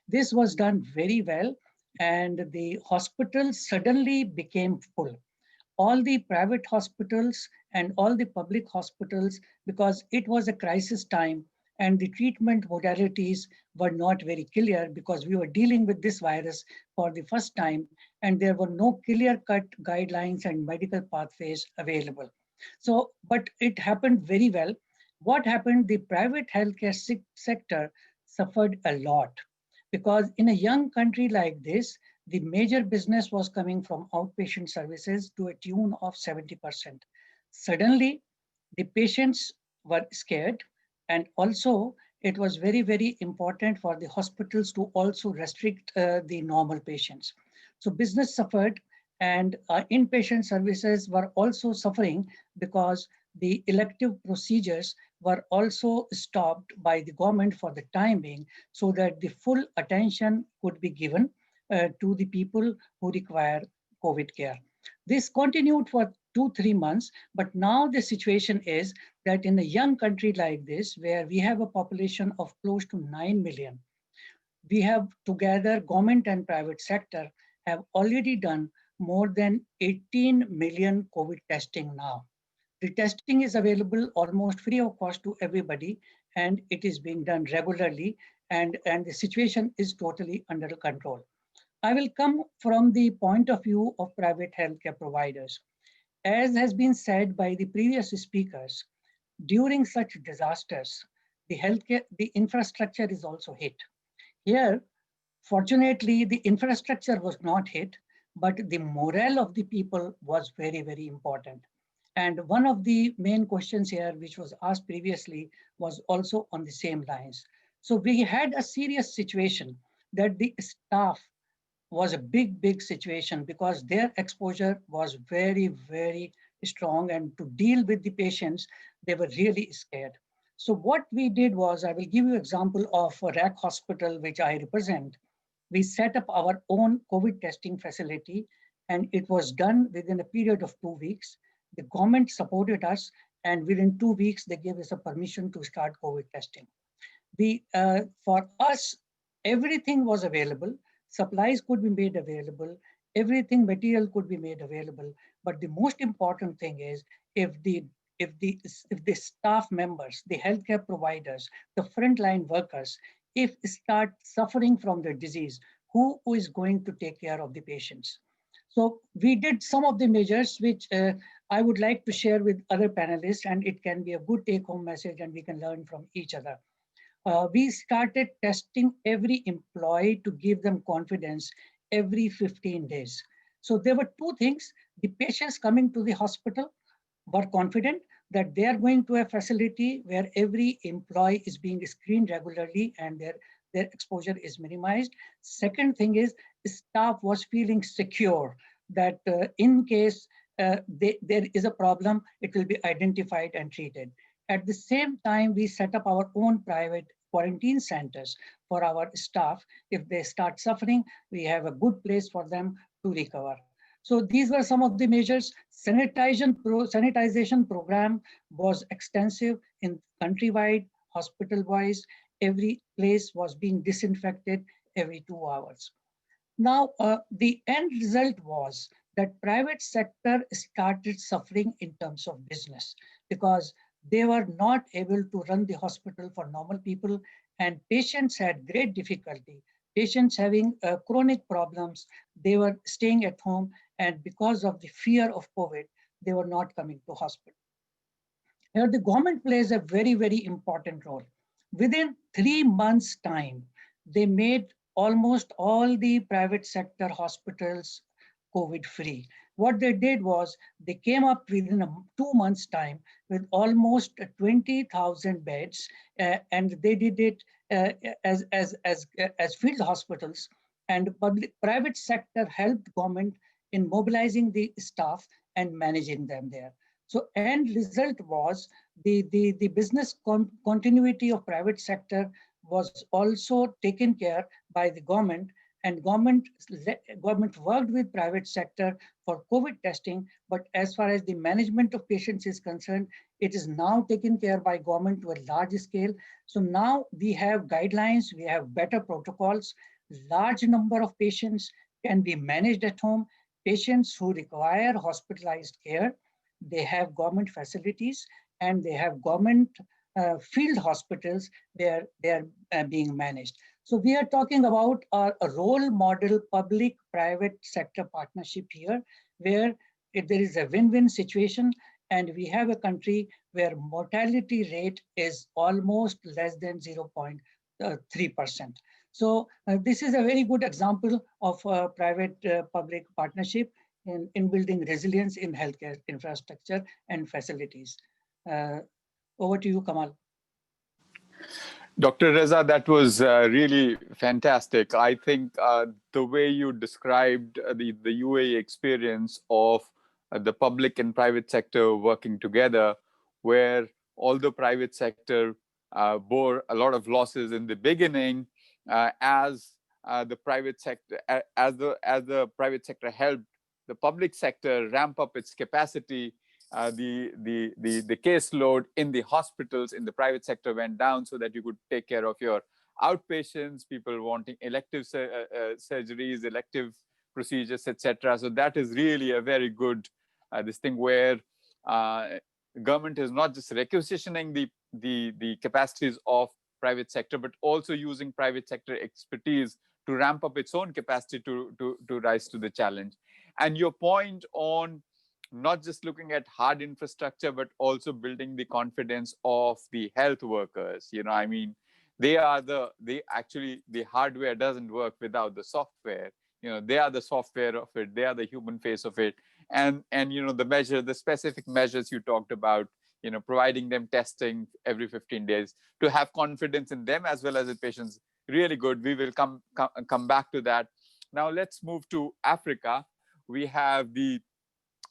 Speaker 6: This was done very well, and the hospitals suddenly became full. All the private hospitals and all the public hospitals, because it was a crisis time and the treatment modalities were not very clear because we were dealing with this virus for the first time and there were no clear-cut guidelines and medical pathways available. So, but it happened very well. What happened? The private healthcare sector suffered a lot because in a young country like this, the major business was coming from outpatient services to a tune of 70%. Suddenly, the patients were scared, and also it was very, very important for the hospitals to also restrict the normal patients. So business suffered, and inpatient services were also suffering because the elective procedures were also stopped by the government for the time being so that the full attention could be given to the people who require COVID care. This continued for 2-3 months, but now the situation is that in a young country like this, where we have a population of close to 9 million, we have together government and private sector have already done more than 18 million COVID testing now. The testing is available almost free of cost to everybody, and it is being done regularly, and the situation is totally under control. I will come from the point of view of private healthcare providers. As has been said by the previous speakers, during such disasters, the infrastructure is also hit. Here, fortunately, the infrastructure was not hit, but the morale of the people was very, very important. And one of the main questions here, which was asked previously, was also on the same lines. So we had a serious situation that the staff was a big, big situation because their exposure was very, very strong, and to deal with the patients, they were really scared. So what we did was, I will give you an example of a RAC hospital, which I represent. We set up our own COVID testing facility, and it was done within a period of 2 weeks. The government supported us, and within 2 weeks, they gave us a permission to start COVID testing. For us, everything was available. Supplies could be made available. Everything, material could be made available. But the most important thing is if the staff members, the healthcare providers, the frontline workers, if start suffering from the disease, who is going to take care of the patients? So we did some of the measures which I would like to share with other panelists, and it can be a good take-home message and we can learn from each other. We started testing every employee to give them confidence every 15 days. So there were two things. The patients coming to the hospital were confident that they are going to a facility where every employee is being screened regularly and their exposure is minimized. Second thing is, staff was feeling secure that in case there is a problem, it will be identified and treated. At the same time, we set up our own private quarantine centers for our staff. If they start suffering, we have a good place for them to recover. So these were some of the measures. Sanitization program was extensive in countrywide, hospital-wise. Every place was being disinfected every 2 hours. Now, the end result was that private sector started suffering in terms of business because they were not able to run the hospital for normal people, and patients had great difficulty. Patients having chronic problems, they were staying at home, and because of the fear of COVID, they were not coming to hospital. Here, the government plays a very, very important role. Within 3 months' time, they made almost all the private sector hospitals COVID-free. What they did was they came up within 2 months' time with almost 20,000 beds, and they did it as field hospitals. And private sector helped government in mobilizing the staff and managing them there. So end result was the business continuity of private sector was also taken care by the government, and government worked with private sector for COVID testing. But as far as the management of patients is concerned, it is now taken care by government to a large scale. So now we have guidelines, we have better protocols, large number of patients can be managed at home. Patients who require hospitalized care, they have government facilities and they have government field hospitals where they are being managed. So we are talking about a role model public-private sector partnership here, where there is a win-win situation, and we have a country where mortality rate is almost less than 0.3%. So this is a very good example of private-public partnership in building resilience in healthcare infrastructure and facilities. Over to you, Kamal.
Speaker 1: Dr. Reza, that was really fantastic. I think the way you described the UAE experience of the public and private sector working together, where although private sector bore a lot of losses in the beginning, as the private sector helped the public sector ramp up its capacity, the caseload in the hospitals in the private sector went down so that you could take care of your outpatients, people wanting elective surgeries, elective procedures, etc. So that is really a very good this thing where government is not just requisitioning the capacities of private sector, but also using private sector expertise to ramp up its own capacity to rise to the challenge. And your point on not just looking at hard infrastructure, but also building the confidence of the health workers. You know, I mean, actually the hardware doesn't work without the software. You know, they are the software of it. They are the human face of it. And you know, the specific measures you talked about, you know, providing them testing every 15 days to have confidence in them as well as the patients, really good. We will come back to that. Now let's move to Africa. We have the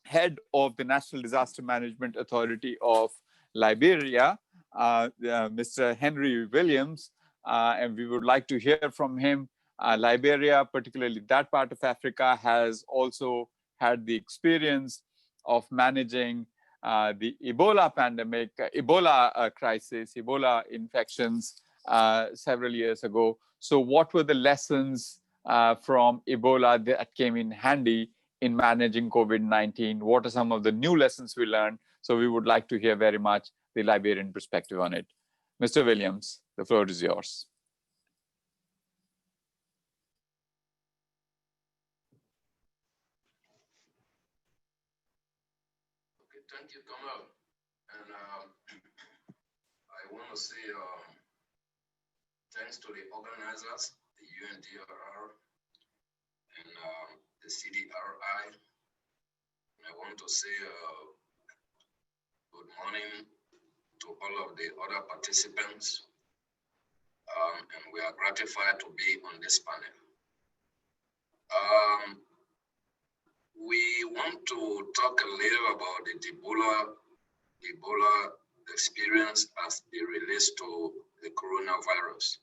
Speaker 1: head of the National Disaster Management Authority of Liberia, Mr. Henry Williams, and we would like to hear from him. Liberia, particularly that part of Africa, has also had the experience of managing the Ebola pandemic, Ebola crisis, Ebola infections several years ago. So what were the lessons from Ebola that came in handy in managing COVID-19? What are some of the new lessons we learned? So we would like to hear very much the Liberian perspective on it. Mr. Williams, the floor is yours.
Speaker 7: Thank you, Kamal. And I want to say thanks to the organizers, the UNDRR and the CDRI. And I want to say good morning to all of the other participants. And we are gratified to be on this panel. We want to talk a little about the Ebola experience as it relates to the coronavirus.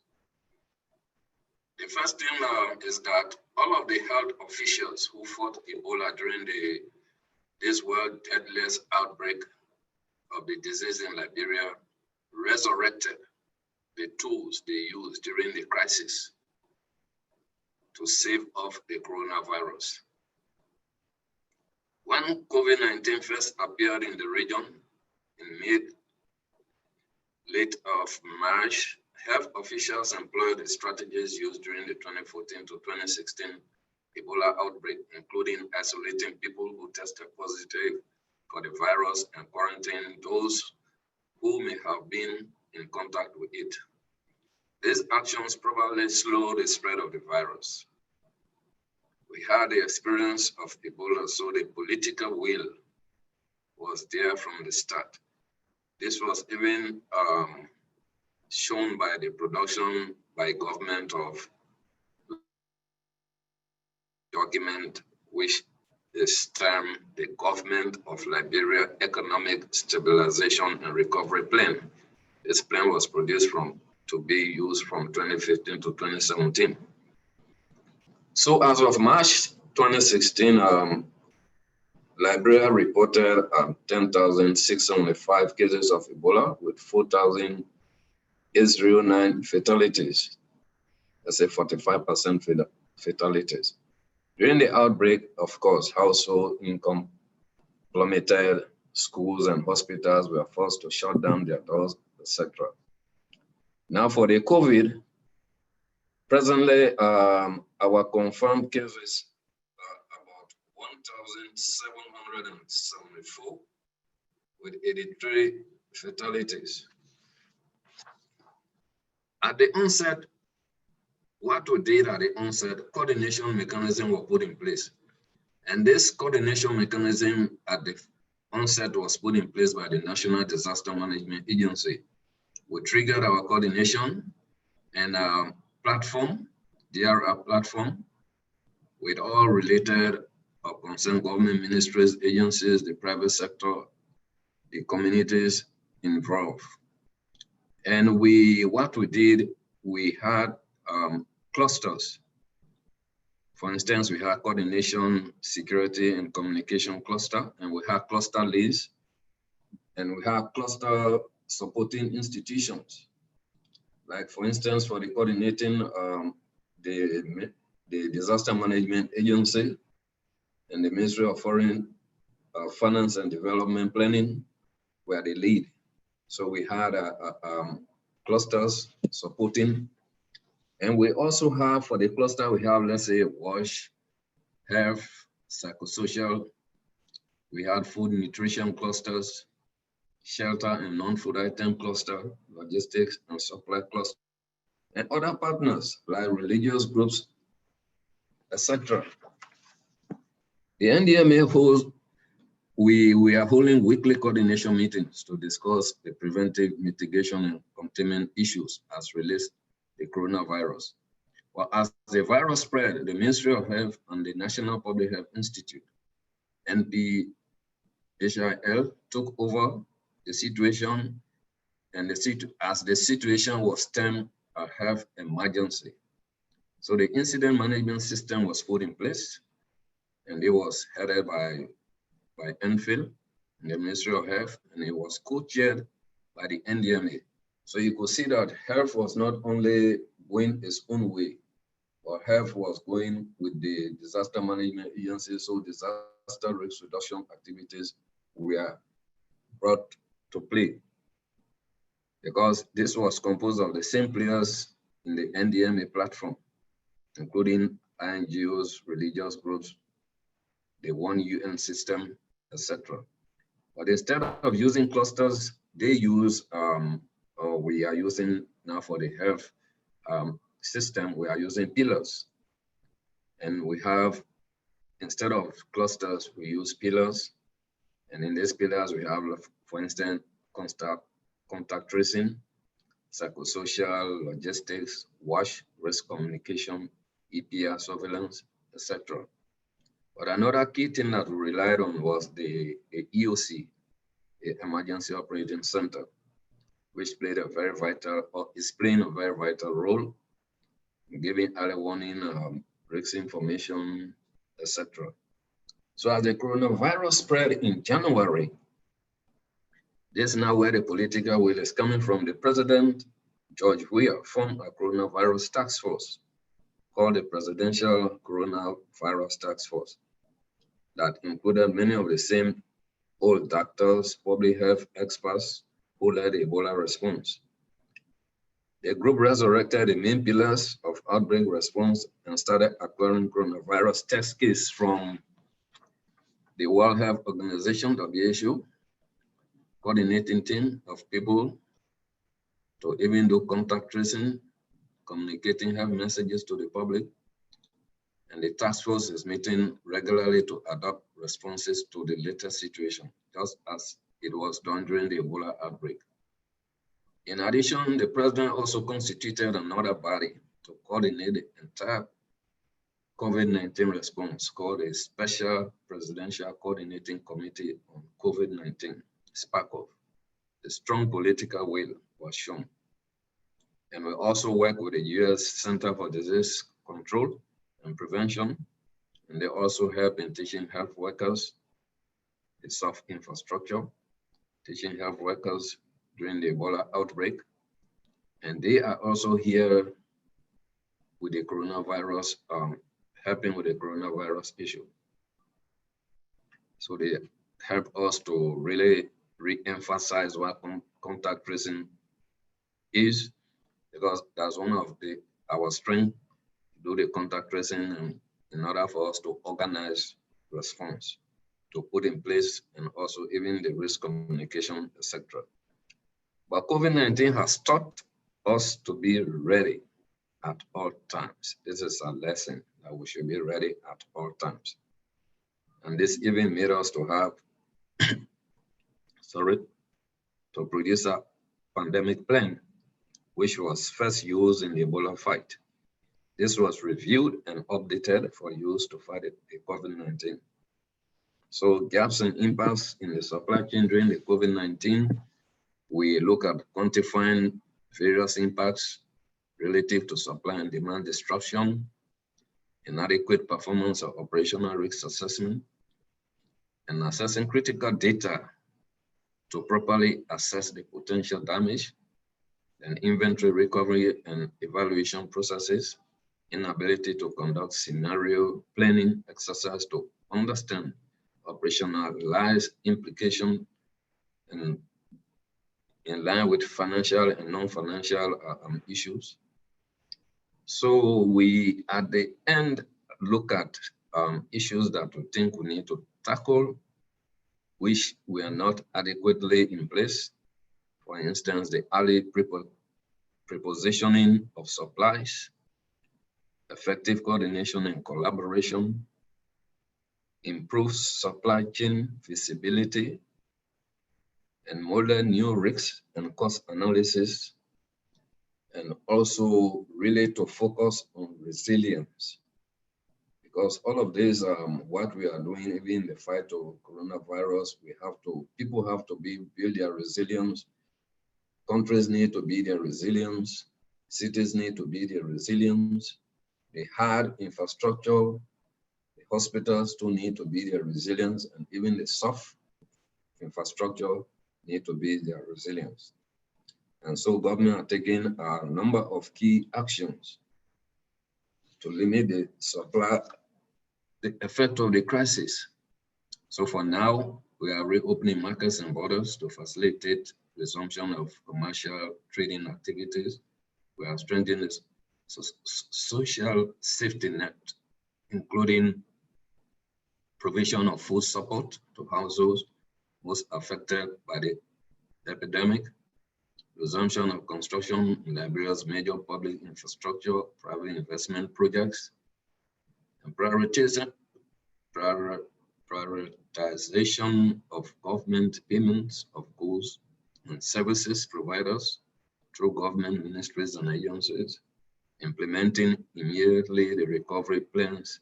Speaker 7: The first thing is that all of the health officials who fought Ebola during this world deadliest outbreak of the disease in Liberia resurrected the tools they used during the crisis to save off the coronavirus. When COVID-19 first appeared in the region in late of March, health officials employed the strategies used during the 2014 to 2016 Ebola outbreak, including isolating people who tested positive for the virus and quarantining those who may have been in contact with it. These actions probably slowed the spread of the virus. We had the experience of Ebola, so the political will was there from the start. This was even shown by the production by government of document, which is termed the Government of Liberia Economic Stabilization and Recovery Plan. This plan was produced to be used from 2015 to 2017. So as of March 2016, Liberia reported 10,605 cases of Ebola with 4,809 fatalities. That's a 45% fatalities. During the outbreak, of course, household income plummeted, schools and hospitals were forced to shut down their doors, etc. Now for the COVID, presently, our confirmed cases are about 1,774 with 83 fatalities. At the onset, what we did at the onset, coordination mechanism were put in place. And this coordination mechanism at the onset was put in place by the National Disaster Management Agency. We triggered our coordination and platform, DRR platform, with all related or concerned government ministries, agencies, the private sector, the communities involved. And what we did, we had clusters. For instance, we had coordination, security, and communication cluster, and we had cluster leads, and we had cluster supporting institutions. Like for instance, for the coordinating the Disaster Management Agency and the Ministry of Foreign Finance and Development Planning were the lead. So we had clusters supporting. And we also have, for the cluster, we have, let's say, WASH, health, psychosocial. We had food nutrition clusters, shelter and non-food item cluster, logistics and supply cluster, and other partners like religious groups, etc. The NDMA holds, we are holding weekly coordination meetings to discuss the preventive mitigation and containment issues as relates the coronavirus. Well, as the virus spread, the Ministry of Health and the National Public Health Institute, NPHIL, took over the situation, and as the situation was termed a health emergency. So the incident management system was put in place, and it was headed by NPHIL, the Ministry of Health, and it was co-chaired by the NDMA. So you could see that health was not only going its own way, but health was going with the disaster management agency, so disaster risk reduction activities were brought to play. Because this was composed of the same players in the NDMA platform, including NGOs, religious groups, the One UN system, etc. But instead of using clusters, they use, or we are using now for the health system, we are using pillars. And we have, instead of clusters, we use pillars. And in these pillars, we have, for instance, contact tracing, psychosocial, logistics, WASH, risk communication, EPR surveillance, etc. But another key thing that we relied on was the EOC, the Emergency Operating Center, which played a very vital, or is playing a very vital role in giving early warning, risk information, etc. So as the coronavirus spread in January, this is now where the political will is coming from. The President, George Weah, formed a coronavirus task force called the Presidential Coronavirus Task Force that included many of the same old doctors, public health experts who led the Ebola response. The group resurrected the main pillars of outbreak response and started acquiring coronavirus test kits from the World Health Organization, WHO, coordinating team of people to even do contact tracing, communicating health messages to the public. And the task force is meeting regularly to adapt responses to the latest situation, just as it was done during the Ebola outbreak. In addition, the president also constituted another body to coordinate the entire COVID-19 response called a Special Presidential Coordinating Committee on COVID-19, SPACOV. The strong political will was shown. And we also work with the US Center for Disease Control and Prevention, and they also help in teaching health workers the soft infrastructure, teaching health workers during the Ebola outbreak. And they are also here with the coronavirus, helping with the coronavirus issue. So they help us to really re-emphasize what contact tracing is, because that's one of our strengths, do the contact tracing, and in order for us to organize response, to put in place, and also even the risk communication, etc. But COVID-19 has taught us to be ready at all times. This is a lesson that we should be ready at all times. And this even made us to have, to produce a pandemic plan, which was first used in the Ebola fight. This was reviewed and updated for use to fight the COVID-19. So gaps and impacts in the supply chain during the COVID-19, we look at quantifying various impacts relative to supply and demand disruption, inadequate performance of operational risk assessment, and assessing critical data to properly assess the potential damage, and inventory recovery and evaluation processes, inability to conduct scenario planning exercise to understand operationalized implication and in line with financial and non-financial issues. So we, at the end, look at issues that we think we need to tackle, which we are not adequately in place. For instance, the early prepositioning of supplies, effective coordination and collaboration, improved supply chain visibility, and model new risks and cost analysis, and also really to focus on resilience. Because all of this, what we are doing, even in the fight of coronavirus, people have to build their resilience. Countries need to build their resilience. Cities need to build their resilience. The hard infrastructure, the hospitals too need to build their resilience, and even the soft infrastructure need to build their resilience. And so government are taking a number of key actions to limit the supply, the effect of the crisis. So for now, we are reopening markets and borders to facilitate resumption of commercial trading activities. We are strengthening the social safety net, including provision of food support to households, most affected by the epidemic, resumption of construction in Liberia's major public infrastructure, private investment projects, and prioritization of government payments of goods and services providers through government ministries and agencies, implementing immediately the recovery plans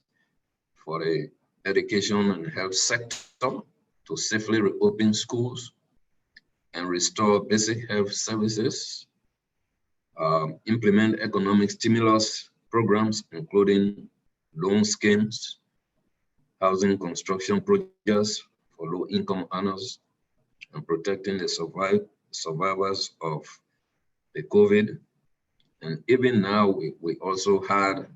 Speaker 7: for the education and health sector to safely reopen schools and restore basic health services, implement economic stimulus programs, including loan schemes, housing construction projects for low-income earners, and protecting the survivors of the COVID. And even now, we also had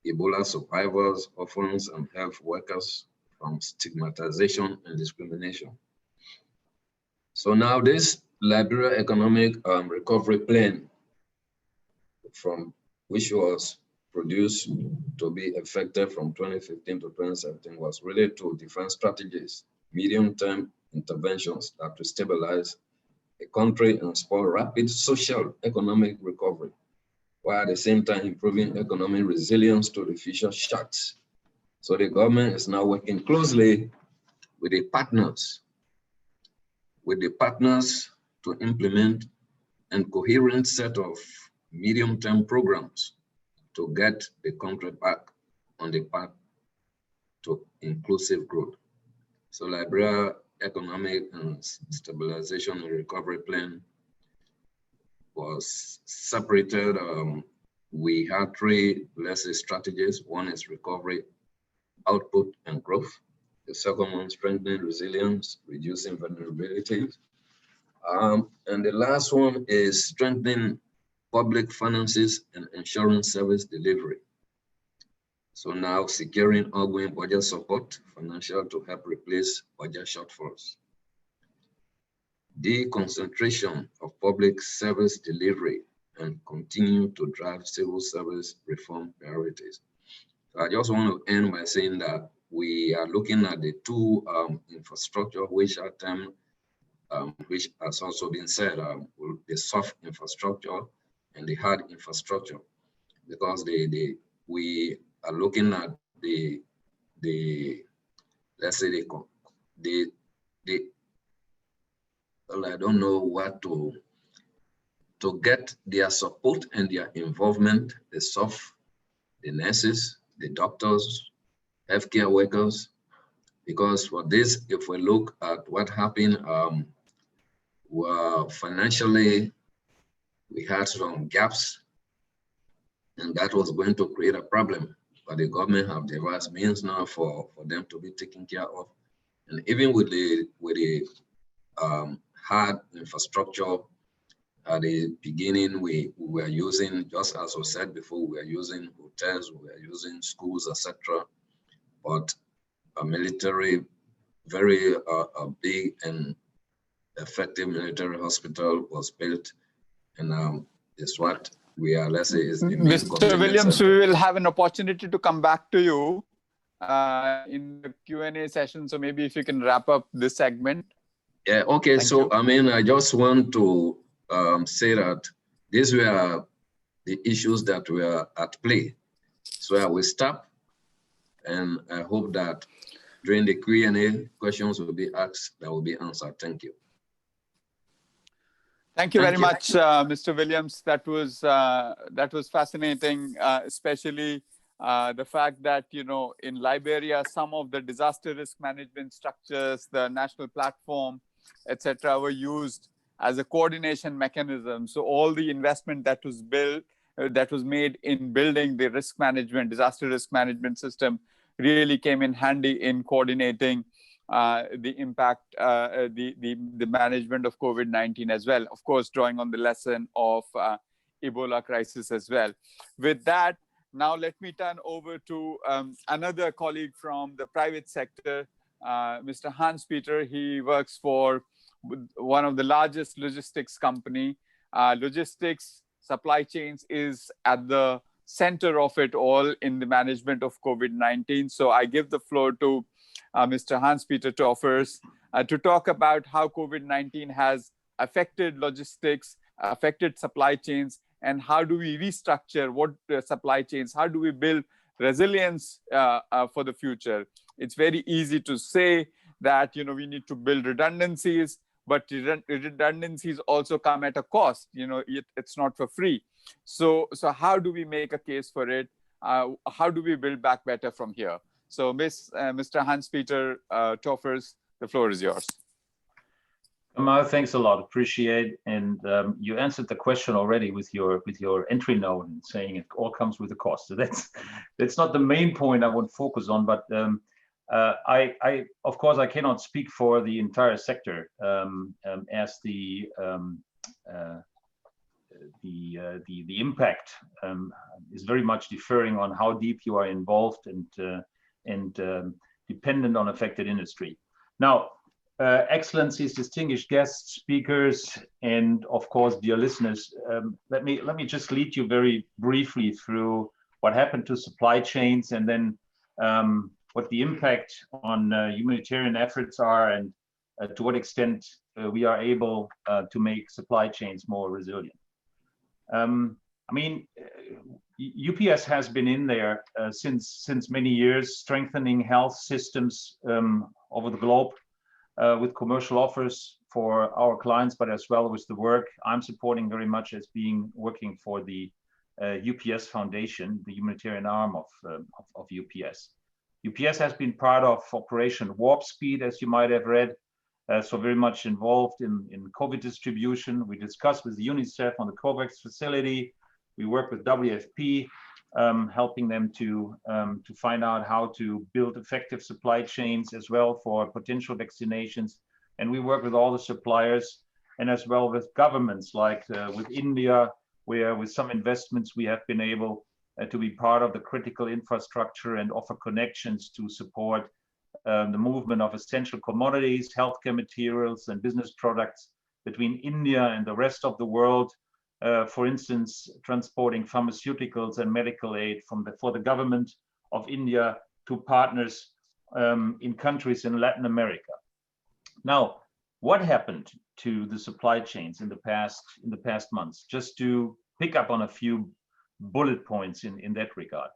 Speaker 7: Ebola survivors, orphans, and health workers from stigmatization and discrimination. So now this Liberia Economic Recovery Plan, from which was produced to be effective from 2015 to 2017, was related to different strategies, medium-term interventions that will stabilize a country and spur rapid social economic recovery, while at the same time improving economic resilience to the future shocks. So the government is now working closely with the partners to implement a coherent set of medium-term programs to get the country back on the path to inclusive growth. So Liberia Economic and Stabilization and Recovery Plan was separated. We had three, let's say, strategies. One is recovery, output, and growth. The second one, strengthening resilience, reducing vulnerability. And the last one is strengthening public finances and ensuring service delivery. So now securing ongoing budget support, financial to help replace budget shortfalls. Deconcentration of public service delivery and continue to drive civil service reform priorities. So I just want to end by saying that we are looking at the two infrastructure, which are termed, which has also been said, the soft infrastructure and the hard infrastructure, because we are looking at let's say well, I don't know what to get their support and their involvement, the soft, the nurses, the doctors, healthcare workers, because for this, if we look at what happened, financially, we had some gaps, and that was going to create a problem. But the government have devised means now for them to be taken care of. And even with the hard infrastructure, at the beginning, we were using, just as was said before, we were using hotels, we were using schools, etc. But a military, very big and effective military hospital was built, and is what we are, let's say, is the main
Speaker 1: Mr. Williams, we will have an opportunity to come back to you in the Q&A session. So maybe if you can wrap up this segment.
Speaker 7: Yeah, okay. Thank you. I mean, I just want to say that these were the issues that were at play. So I will stop, and I hope that during the Q&A, questions will be asked that will be answered. Thank you.
Speaker 1: Thank you very much, Mr. Williams. That was fascinating, especially the fact that, you know, in Liberia, some of the disaster risk management structures, the national platform, etc., were used as a coordination mechanism. So all the investment that was built, that was made in building the risk management, disaster risk management system, really came in handy in coordinating the impact, the management of COVID-19 as well. Of course, drawing on the lesson of Ebola crisis as well. With that, now let me turn over to another colleague from the private sector, Mr. Hans-Peter. He works for one of the largest logistics company. Logistics, supply chains is at the center of it all in the management of COVID-19. So I give the floor to Mr. Hans-Peter to offer us to talk about how COVID-19 has affected logistics, affected supply chains, and how do we restructure what supply chains, how do we build resilience for the future. It's very easy to say that we need to build redundancies, but redundancies also come at a cost. It's not for free. So how do we make a case for it? How do we build back better from here? So Mr. Hans-Peter Toffers, the floor is yours.
Speaker 8: Kamal, thanks a lot. Appreciate. And you answered the question already with your entry note and saying it all comes with a cost. So that's not the main point I would focus on. But I of course I cannot speak for the entire sector as the impact is very much differing on how deep you are involved and dependent on affected industry. Now, Excellencies, distinguished guests, speakers, and of course, dear listeners, let me just lead you very briefly through what happened to supply chains, and then what the impact on humanitarian efforts are, and to what extent we are able to make supply chains more resilient. I mean, UPS has been in there since many years, strengthening health systems over the globe with commercial offers for our clients, but as well with the work I'm supporting very much as working for the UPS Foundation, the humanitarian arm of UPS. UPS has been part of Operation Warp Speed, as you might have read, so very much involved in COVID distribution. We discussed with UNICEF on the COVAX facility. We work with WFP, helping them to find out how to build effective supply chains as well for potential vaccinations. And we work with all the suppliers and as well with governments, like with India, where with some investments we have been able to be part of the critical infrastructure and offer connections to support the movement of essential commodities, healthcare materials, and business products between India and the rest of the world. For instance, transporting pharmaceuticals and medical aid for the government of India to partners in countries in Latin America. Now, what happened to the supply chains in the past months? Just to pick up on a few bullet points in that regard.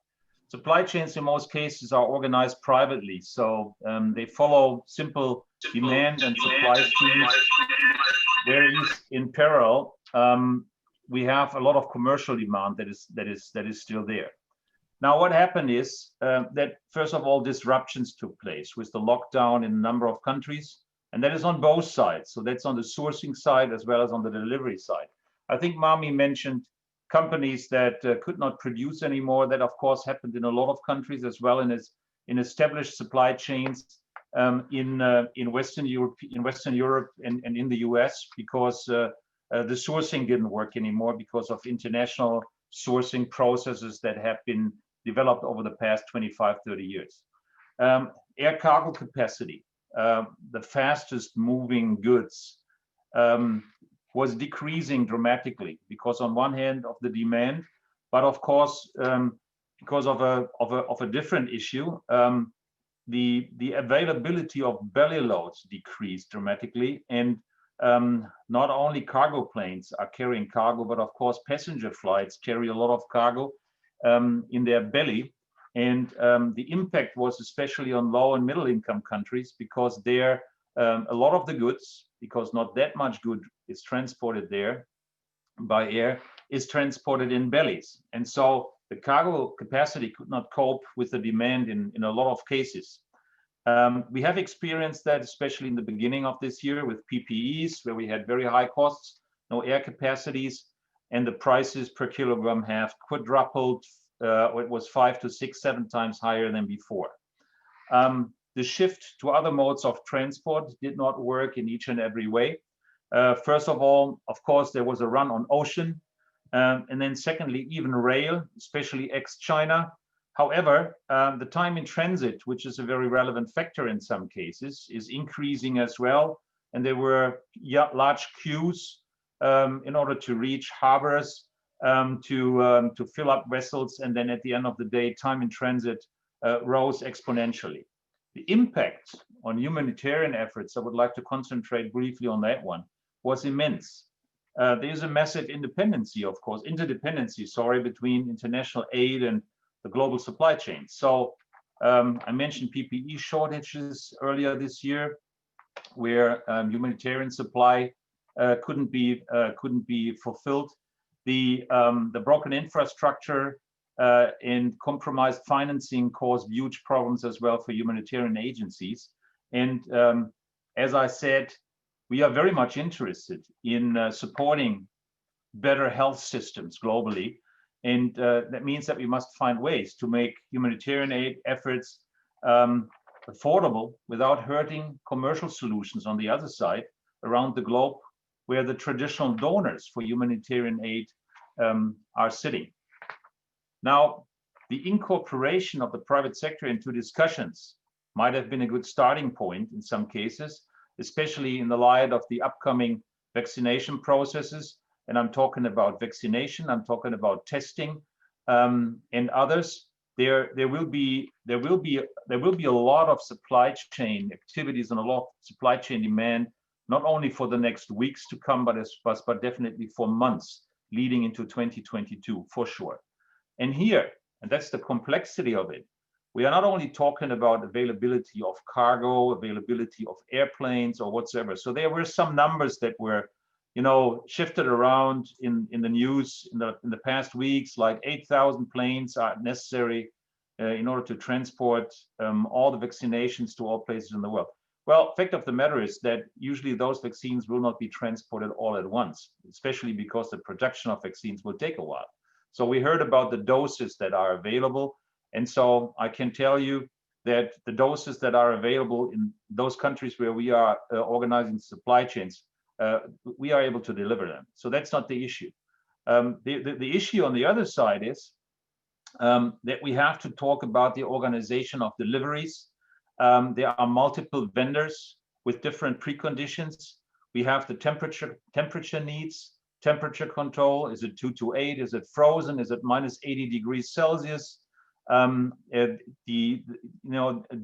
Speaker 8: Supply chains in most cases are organized privately, so they follow simple demand and supply schemes, whereas in parallel, we have a lot of commercial demand that is still there. Now, what happened is that first of all, disruptions took place with the lockdown in a number of countries, and that is on both sides. So that's on the sourcing side as well as on the delivery side. I think Mami mentioned companies that could not produce anymore. That of course happened in a lot of countries as well, in established supply chains in Western Europe and in the US, because the sourcing didn't work anymore because of international sourcing processes that have been developed over the past 25, 30 years. Air cargo capacity, the fastest moving goods, was decreasing dramatically because on one hand of the demand, but of course because of a different issue, the availability of belly loads decreased dramatically, and not only cargo planes are carrying cargo, but of course passenger flights carry a lot of cargo in their belly, and the impact was especially on low and middle income countries, because there a lot of the goods, because not that much good is transported there by air, is transported in bellies, and so the cargo capacity could not cope with the demand in a lot of cases. We have experienced that, especially in the beginning of this year with PPEs, where we had very high costs, no air capacities, and the prices per kilogram have quadrupled. It was 5 to 6, 7 times higher than before. The shift to other modes of transport did not work in each and every way. First of all, of course, there was a run on ocean, and then secondly, even rail, especially ex-China. However, the time in transit, which is a very relevant factor in some cases, is increasing as well. And there were large queues in order to reach harbors, to fill up vessels. And then at the end of the day, time in transit rose exponentially. The impact on humanitarian efforts, I would like to concentrate briefly on that one, was immense. There's a massive interdependency, sorry, between international aid and the global supply chain. So I mentioned PPE shortages earlier this year, where humanitarian supply couldn't be fulfilled. The broken infrastructure and compromised financing caused huge problems as well for humanitarian agencies. And as I said, we are very much interested in supporting better health systems globally. And that means that we must find ways to make humanitarian aid efforts affordable without hurting commercial solutions on the other side around the globe, where the traditional donors for humanitarian aid are sitting. Now, the incorporation of the private sector into discussions might have been a good starting point in some cases, especially in the light of the upcoming vaccination processes. And I'm talking about vaccination, I'm talking about testing and others. There will be a lot of supply chain activities and a lot of supply chain demand, not only for the next weeks to come, but definitely for months leading into 2022 for sure. And here, and that's the complexity of it, we are not only talking about availability of cargo, availability of airplanes or whatsoever. So there were some numbers that were, shifted around in the news in the past weeks, like 8,000 planes are necessary in order to transport all the vaccinations to all places in the world. Well, fact of the matter is that usually those vaccines will not be transported all at once, especially because the production of vaccines will take a while. So we heard about the doses that are available. And so I can tell you that the doses that are available in those countries where we are organizing supply chains, we are able to deliver them. So that's not the issue. The issue on the other side is that we have to talk about the organization of deliveries. There are multiple vendors with different preconditions. We have the temperature needs, temperature control. Is it 2 to 8? Is it frozen? Is it minus 80 degrees Celsius?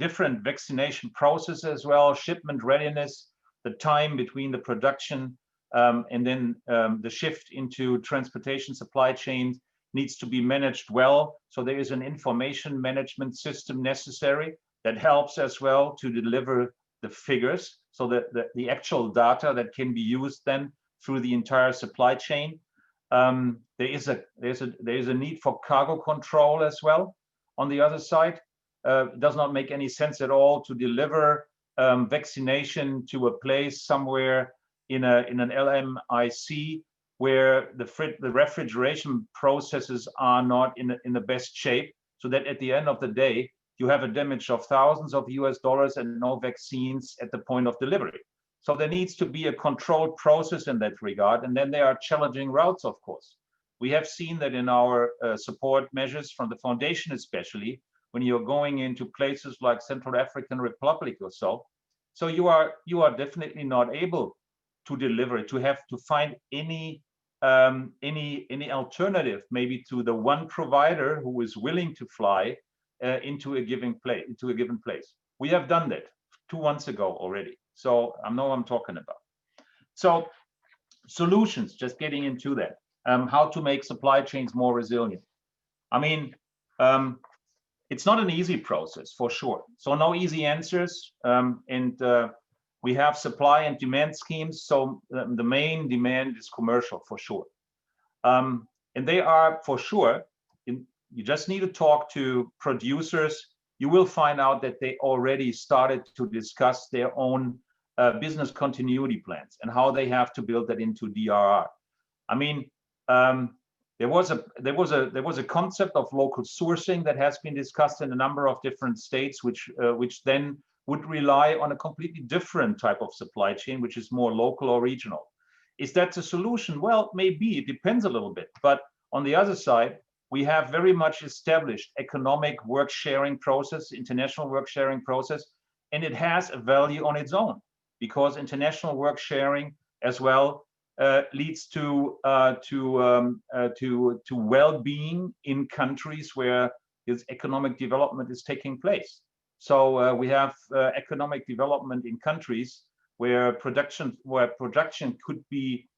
Speaker 8: Different vaccination processes as well, shipment readiness, the time between the production and then the shift into transportation supply chains needs to be managed well. So there is an information management system necessary that helps as well to deliver the figures, so that the actual data that can be used then through the entire supply chain. There is a need for cargo control as well. On the other side, it does not make any sense at all to deliver vaccination to a place somewhere in an LMIC where the refrigeration processes are not in the best shape, so that at the end of the day, you have a damage of thousands of US dollars and no vaccines at the point of delivery. So there needs to be a controlled process in that regard. And then there are challenging routes, of course. We have seen that in our support measures from the foundation, especially when you're going into places like Central African Republic or so. So you are definitely not able to deliver, to have to find any alternative, maybe to the one provider who is willing to fly into a given place. We have done that 2 months ago already. So I know what I'm talking about. So solutions, just getting into that, how to make supply chains more resilient. I mean, it's not an easy process for sure. So no easy answers. We have supply and demand schemes. So the main demand is commercial for sure. And they are for sure, you just need to talk to producers. You will find out that they already started to discuss their own business continuity plans and how they have to build that into DRR. I mean, there was a concept of local sourcing that has been discussed in a number of different states, which then would rely on a completely different type of supply chain, which is more local or regional. Is that the solution? Well, maybe, it depends a little bit. But on the other side, we have very much established economic work sharing process, international work sharing process, and it has a value on its own, because international work sharing as well leads to well-being in countries where this economic development is taking place. So we have economic development in countries where production could be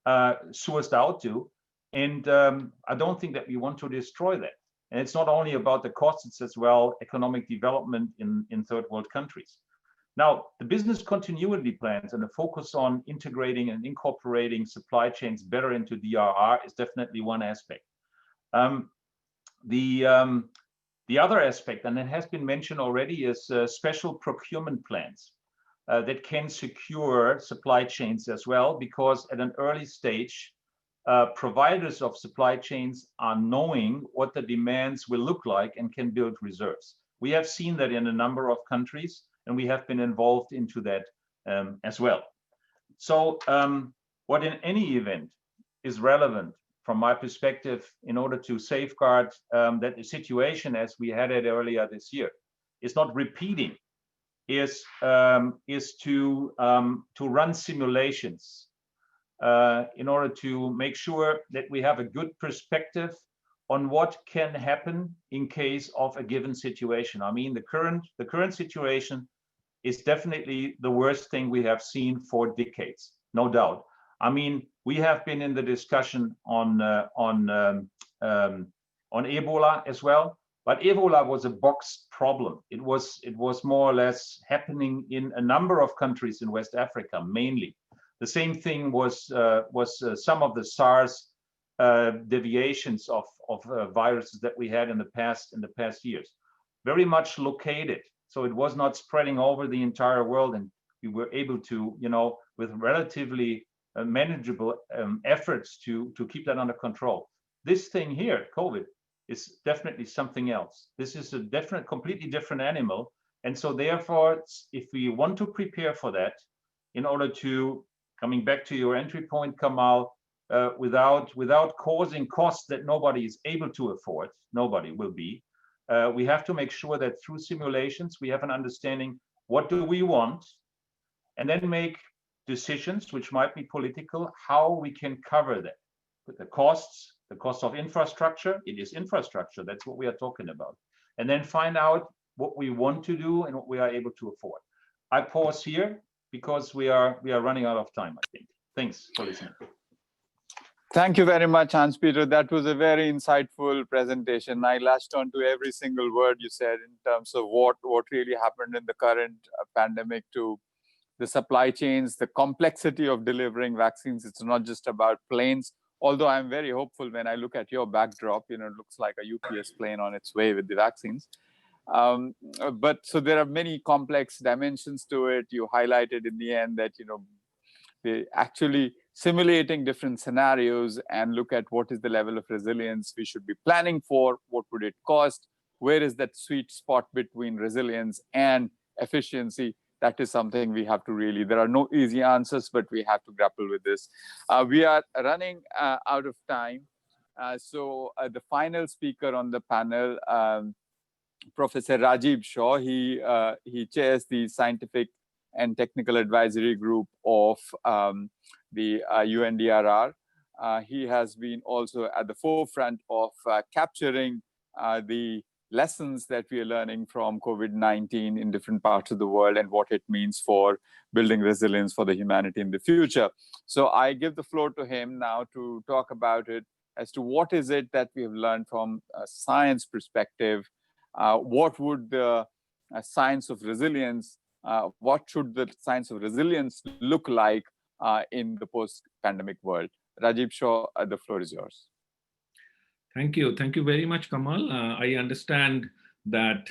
Speaker 8: sourced out to, and I don't think that we want to destroy that. And it's not only about the costs, it's as well economic development in third world countries. Now, the business continuity plans and the focus on integrating and incorporating supply chains better into DRR is definitely one aspect. The other aspect, and it has been mentioned already, is special procurement plans that can secure supply chains as well, because at an early stage, providers of supply chains are knowing what the demands will look like and can build reserves. We have seen that in a number of countries, and we have been involved into that as well. So what in any event is relevant from my perspective in order to safeguard that the situation as we had it earlier this year is not repeating, is to run simulations in order to make sure that we have a good perspective on what can happen in case of a given situation. I mean, the current situation is definitely the worst thing we have seen for decades, no doubt. I mean, we have been in the discussion on Ebola as well, but Ebola was a box problem. It was more or less happening in a number of countries in West Africa, mainly. The same thing was some of the SARS deviations of viruses that we had in the past years, very much located. So it was not spreading over the entire world, and we were able to, with relatively manageable efforts to keep that under control. This thing here, COVID, is definitely something else. This is a completely different animal, and so therefore, if we want to prepare for that, in order to, coming back to your entry point, Kamal, without causing costs that nobody is able to afford, nobody will be. We have to make sure that through simulations, we have an understanding, what do we want? And then make decisions, which might be political, how we can cover that. With the cost of infrastructure, it is infrastructure, that's what we are talking about. And then find out what we want to do and what we are able to afford. I pause here because we are running out of time, I think. Thanks for listening.
Speaker 1: Thank you very much, Hans-Peter. That was a very insightful presentation. I latched on to every single word you said in terms of what really happened in the current pandemic, to the supply chains, the complexity of delivering vaccines. It's not just about planes, although I'm very hopeful when I look at your backdrop, it looks like a UPS plane on its way with the vaccines. But so there are many complex dimensions to it. You highlighted in the end that, they actually simulating different scenarios and look at what is the level of resilience we should be planning for, what would it cost, where is that sweet spot between resilience and efficiency. That is something we have to really, there are no easy answers, but we have to grapple with this. We are running out of time. So the final speaker on the panel, Professor Rajiv Shaw, he chairs the Scientific and Technical Advisory Group of the UNDRR. He has been also at the forefront of capturing the lessons that we are learning from COVID-19 in different parts of the world and what it means for building resilience for the humanity in the future. So I give the floor to him now to talk about it as to what is it that we have learned from a science perspective. What would the science of resilience, what should the science of resilience look like in the post-pandemic world? Rajiv Shaw, the floor is yours.
Speaker 9: Thank you. Thank you very much, Kamal. I understand that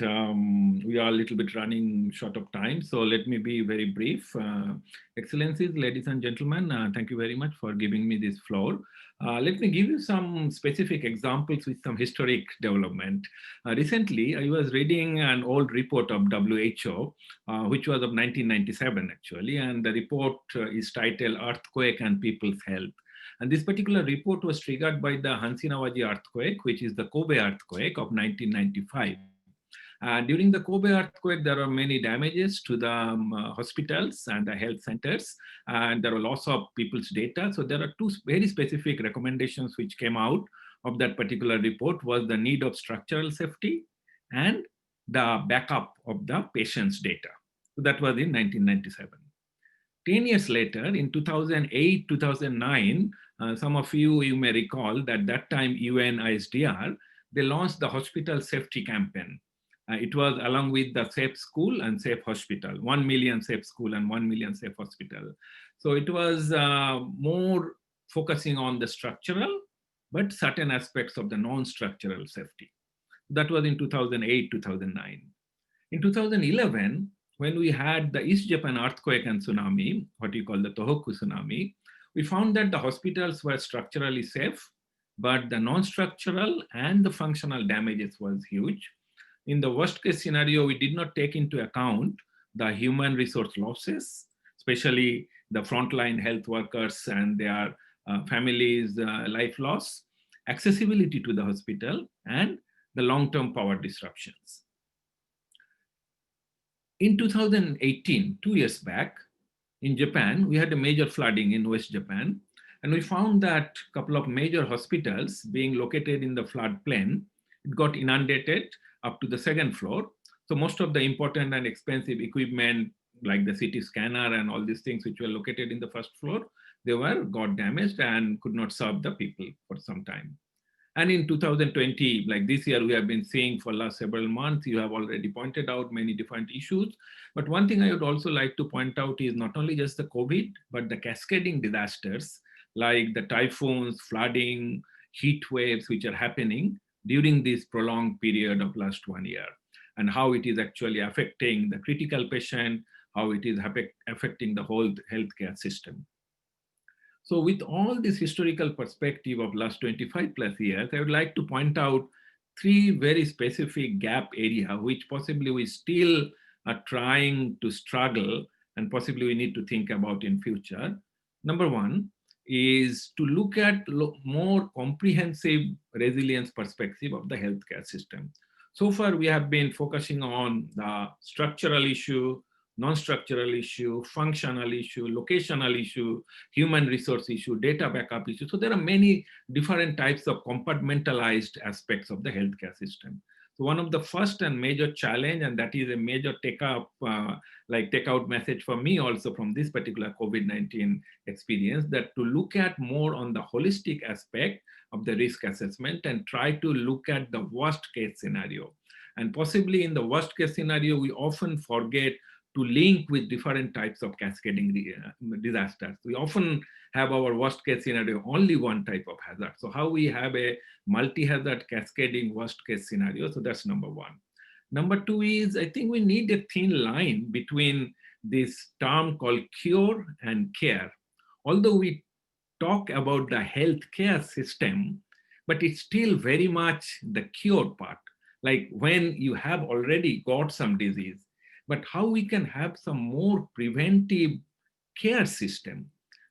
Speaker 9: we are a little bit running short of time, so let me be very brief. Excellencies, ladies and gentlemen, thank you very much for giving me this floor. Let me give you some specific examples with some historic development. Recently, I was reading an old report of WHO, which was of 1997 actually, and the report is titled Earthquake and People's Health. And this particular report was triggered by the Hansinawaji earthquake, which is the Kobe earthquake of 1995. During the Kobe earthquake, there were many damages to the hospitals and the health centers, and there were loss of people's data. So there are two very specific recommendations which came out of that particular report: was the need of structural safety and the backup of the patient's data. So that was in 1997. 10 years later, in 2008, 2009, some of you may recall that time ICDRI, they launched the hospital safety campaign. It was along with the Safe School and Safe Hospital, 1 million safe school and 1 million safe hospital. So it was more focusing on the structural, but certain aspects of the non-structural safety. That was in 2008, 2009. In 2011, when we had the East Japan earthquake and tsunami, what you call the Tohoku tsunami, we found that the hospitals were structurally safe, but the non-structural and the functional damages was huge. In the worst case scenario, we did not take into account the human resource losses, especially the frontline health workers and their families' life loss, accessibility to the hospital, and the long-term power disruptions. In 2018, 2 years back, in Japan, we had a major flooding in West Japan, and we found that a couple of major hospitals being located in the floodplain, it got inundated up to the second floor. So most of the important and expensive equipment, like the CT scanner and all these things which were located in the first floor, they got damaged and could not serve the people for some time. And in 2020, like this year, we have been seeing for last several months, you have already pointed out many different issues. But one thing I would also like to point out is not only just the COVID, but the cascading disasters like the typhoons, flooding, heat waves, which are happening during this prolonged period of last 1 year, and how it is actually affecting the critical patient, how it is affecting the whole healthcare system. So with all this historical perspective of last 25 plus years, I would like to point out 3 very specific gap areas, which possibly we still are trying to struggle and possibly we need to think about in future. Number 1 is to look at more comprehensive resilience perspective of the healthcare system. So far, we have been focusing on the structural issue, non-structural issue, functional issue, locational issue, human resource issue, data backup issue. So there are many different types of compartmentalized aspects of the healthcare system. So one of the first and major challenge, and that is a major takeout message for me also from this particular COVID-19 experience, that to look at more on the holistic aspect of the risk assessment and try to look at the worst case scenario. And possibly in the worst case scenario, we often forget to link with different types of cascading disasters. We often have our worst case scenario, only one type of hazard. So how we have a multi-hazard cascading worst case scenario. So that's number 1. Number 2 is, I think we need a thin line between this term called cure and care. Although we talk about the healthcare system, but it's still very much the cure part. Like when you have already got some disease, but how we can have some more preventive care system.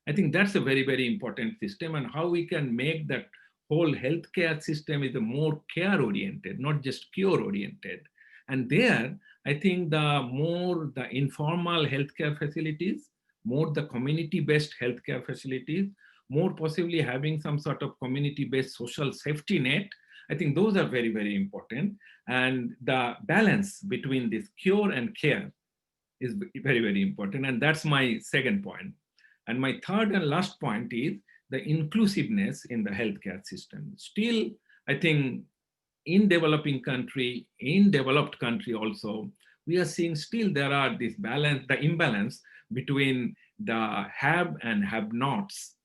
Speaker 9: I think that's a very, very important system, and how we can make that whole healthcare system is a more care oriented, not just cure oriented. And there, I think the more the informal healthcare facilities, more the community-based healthcare facilities, more possibly having some sort of community-based social safety net, I think those are very, very important. And the balance between this cure and care is very, very important. And that's my second point. And my third and last point is the inclusiveness in the healthcare system. Still, I think in developing country, in developed country also, we are seeing still there are this balance, the imbalance between the have and have nots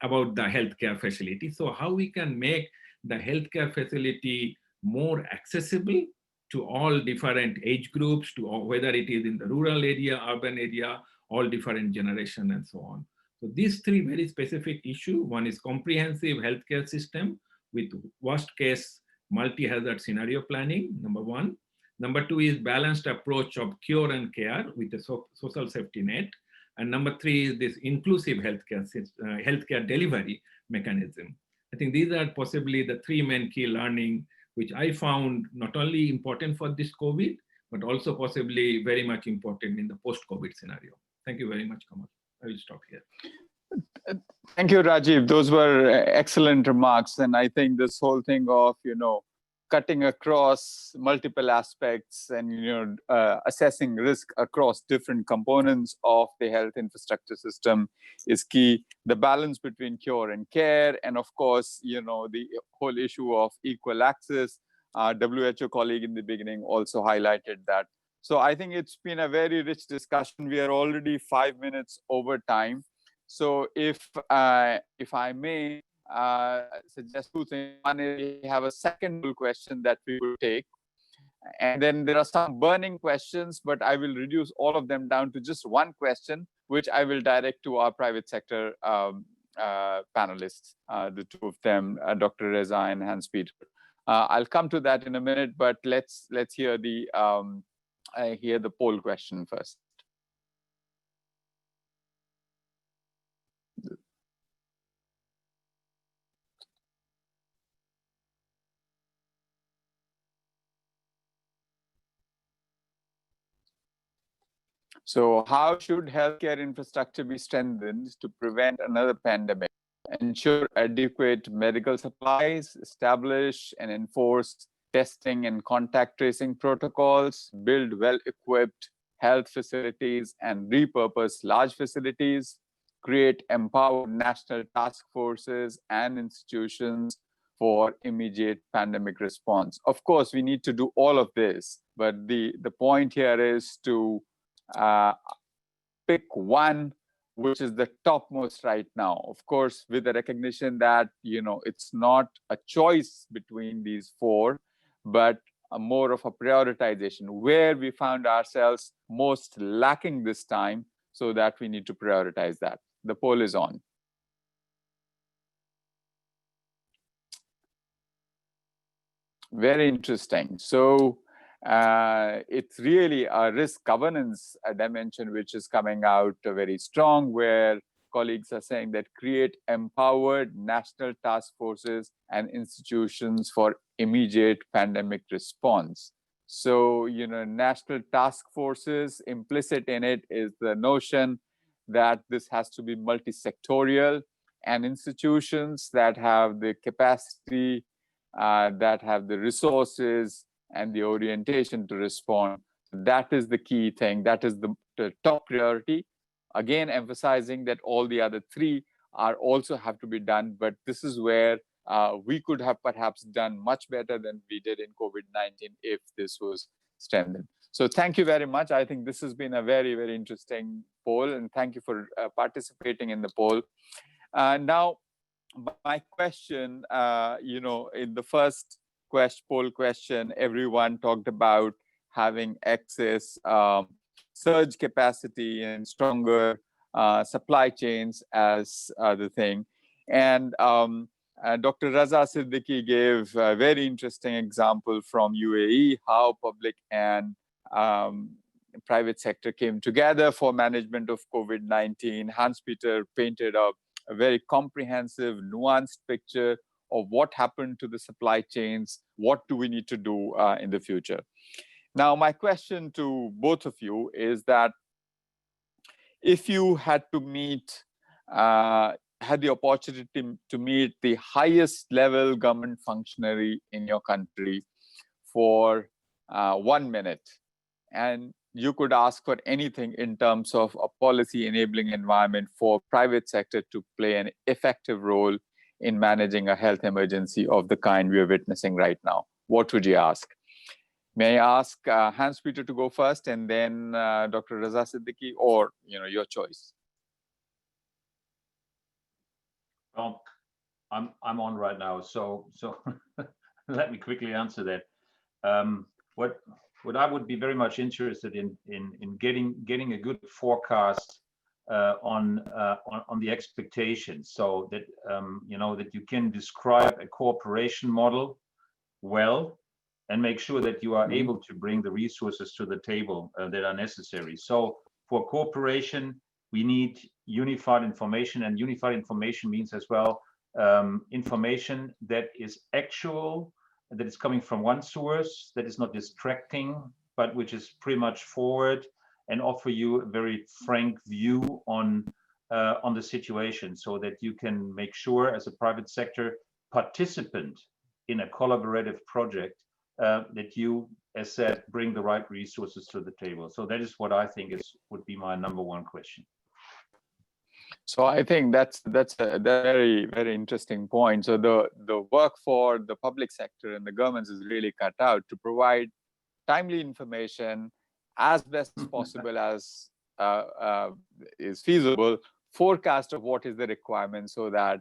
Speaker 9: about the healthcare facility. So how we can make the healthcare facility more accessible to all different age groups, to all, whether it is in the rural area, urban area, all different generation and so on. So these 3 very specific issues, one is comprehensive healthcare system with worst case multi-hazard scenario planning, number 1. Number 2 is balanced approach of cure and care with a social safety net. And number 3 is this inclusive healthcare delivery mechanism. I think these are possibly the 3 main key learning, which I found not only important for this COVID, but also possibly very much important in the post-COVID scenario. Thank you very much, Kamal. I will stop here.
Speaker 1: Thank you, Rajiv. Those were excellent remarks. And I think this whole thing of, cutting across multiple aspects and assessing risk across different components of the health infrastructure system is key. The balance between cure and care, and of course, the whole issue of equal access. Our WHO colleague in the beginning also highlighted that. So I think it's been a very rich discussion. We are already 5 minutes over time. So if I may suggest two things. One is we have a second full question that we will take. And then there are some burning questions, but I will reduce all of them down to just one question, which I will direct to our private sector panelists, the two of them, Dr. Reza and Hans-Peter. I'll come to that in a minute, but let's hear the poll question first. So how should healthcare infrastructure be strengthened to prevent another pandemic? Ensure adequate medical supplies, establish and enforce testing and contact tracing protocols, build well-equipped health facilities and repurpose large facilities, create empowered national task forces and institutions for immediate pandemic response. Of course, we need to do all of this, but the point here is to pick one which is the topmost right now. Of course, with the recognition that it's not a choice between these four, but more of a prioritization where we found ourselves most lacking this time, so that we need to prioritize that. The poll is on. Very interesting. So it's really a risk governance dimension which is coming out very strong, where colleagues are saying that create empowered national task forces and institutions for immediate pandemic response. So, national task forces, implicit in it is the notion that this has to be multi-sectorial, and institutions that have the capacity, that have the resources and the orientation to respond. That is the key thing. That is the top priority. Again, emphasizing that all the other three are also have to be done, but this is where we could have perhaps done much better than we did in COVID-19 if this was strengthened. So thank you very much. I think this has been a very, very interesting poll, and thank you for participating in the poll. Now, my question, in the first poll question, everyone talked about having excess surge capacity and stronger supply chains as the thing. And Dr. Raza Siddiqui gave a very interesting example from UAE, how public and private sector came together for management of COVID-19. Hans-Peter painted a very comprehensive, nuanced picture of what happened to the supply chains, what do we need to do in the future. Now, my question to both of you is that if you had to meet, had the opportunity to meet the highest level government functionary in your country for 1 minute, and you could ask for anything in terms of a policy enabling environment for private sector to play an effective role in managing a health emergency of the kind we are witnessing right now, what would you ask? May I ask Hans-Peter to go first, and then Dr. Raza Siddiqui, or your choice?
Speaker 8: Well, I'm on right now, so let me quickly answer that. What I would be very much interested in getting a good forecast on the expectations, so that that you can describe a cooperation model well, and make sure that you are able to bring the resources to the table that are necessary. So for cooperation, we need unified information, and unified information means as well information that is actual, that is coming from one source, that is not distracting, but which is pretty much forward and offer you a very frank view on the situation, so that you can make sure as a private sector participant in a collaborative project that you, as said, bring the right resources to the table. So that is what I think would be my #1 question.
Speaker 1: So I think that's a very, very interesting point. So the work for the public sector and the governments is really cut out to provide timely information as best as possible as is feasible, forecast of what is the requirement so that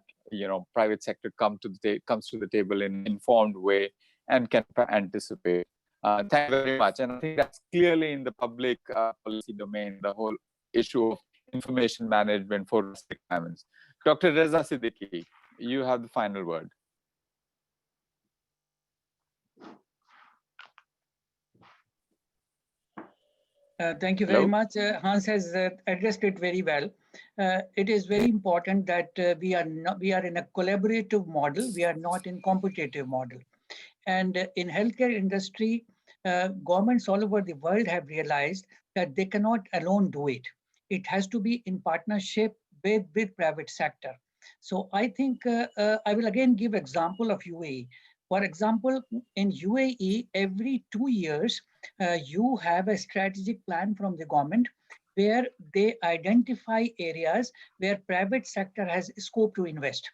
Speaker 1: private sector comes to the table in an informed way and can anticipate. Thank you very much. And I think that's clearly in the public policy domain, the whole issue of information management for requirements. Dr. Reza Siddiqui, you have the final word.
Speaker 6: Thank you very much. Hans has addressed it very well. It is very important that we are in a collaborative model. We are not in competitive model. And in healthcare industry, governments all over the world have realized that they cannot alone do it. It has to be in partnership with private sector. So I think I will again give example of UAE. For example, in UAE, every 2 years, you have a strategic plan from the government where they identify areas where private sector has scope to invest.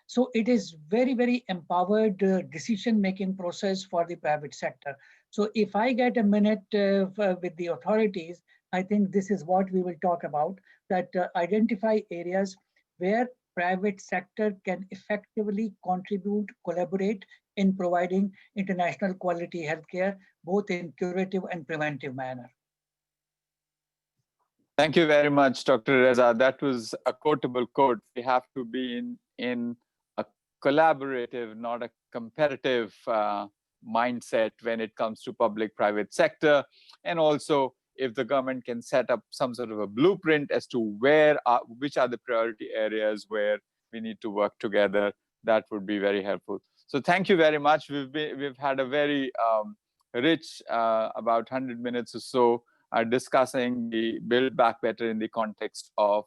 Speaker 6: So it is very, very empowered decision-making process for the private sector. So if I get a minute with the authorities, I think this is what we will talk about, that identify areas where private sector can effectively contribute, collaborate in providing international quality healthcare, both in curative and preventive manner.
Speaker 1: Thank you very much, Dr. Reza. That was a quotable quote. We have to be in a collaborative, not a competitive mindset when it comes to public-private sector. And also, if the government can set up some sort of a blueprint as to which are the priority areas where we need to work together, that would be very helpful. So thank you very much. We've had a very rich, about 100 minutes or so, discussing the Build Back Better in the context of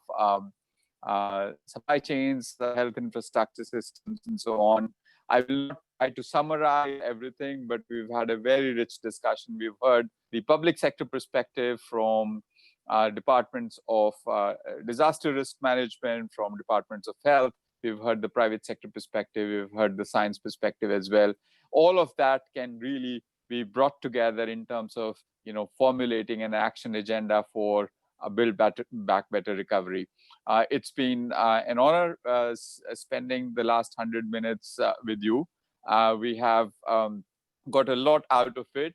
Speaker 1: supply chains, health infrastructure systems, and so on. I will not try to summarize everything, but we've had a very rich discussion. We've heard the public sector perspective from departments of disaster risk management, from departments of health. We've heard the private sector perspective. We've heard the science perspective as well. All of that can really be brought together in terms of formulating an action agenda for a Build Back Better recovery. It's been an honor spending the last 100 minutes with you. We have got a lot out of it.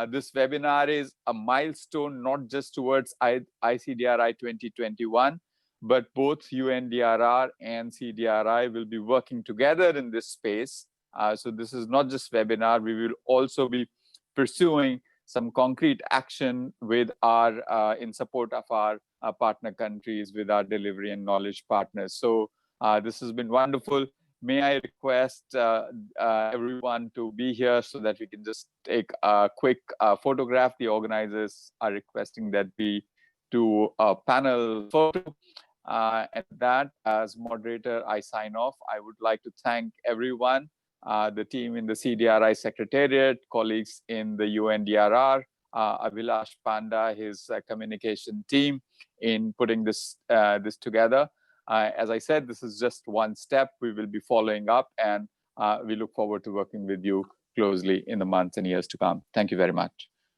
Speaker 1: This webinar is a milestone, not just towards ICDRI 2021, but both UNDRR and CDRI will be working together in this space. So this is not just webinar. We will also be pursuing some concrete action with in support of our partner countries, with our delivery and knowledge partners. So this has been wonderful. May I request everyone to be here so that we can just take a quick photograph. The organizers are requesting that we do a panel photo. And that, as moderator, I sign off. I would like to thank everyone, the team in the CDRI Secretariat, colleagues in the UNDRR, Abhilash Panda, his communication team in putting this together. As I said, this is just one step. We will be following up, and we look forward to working with you closely in the months and years to come. Thank you very much.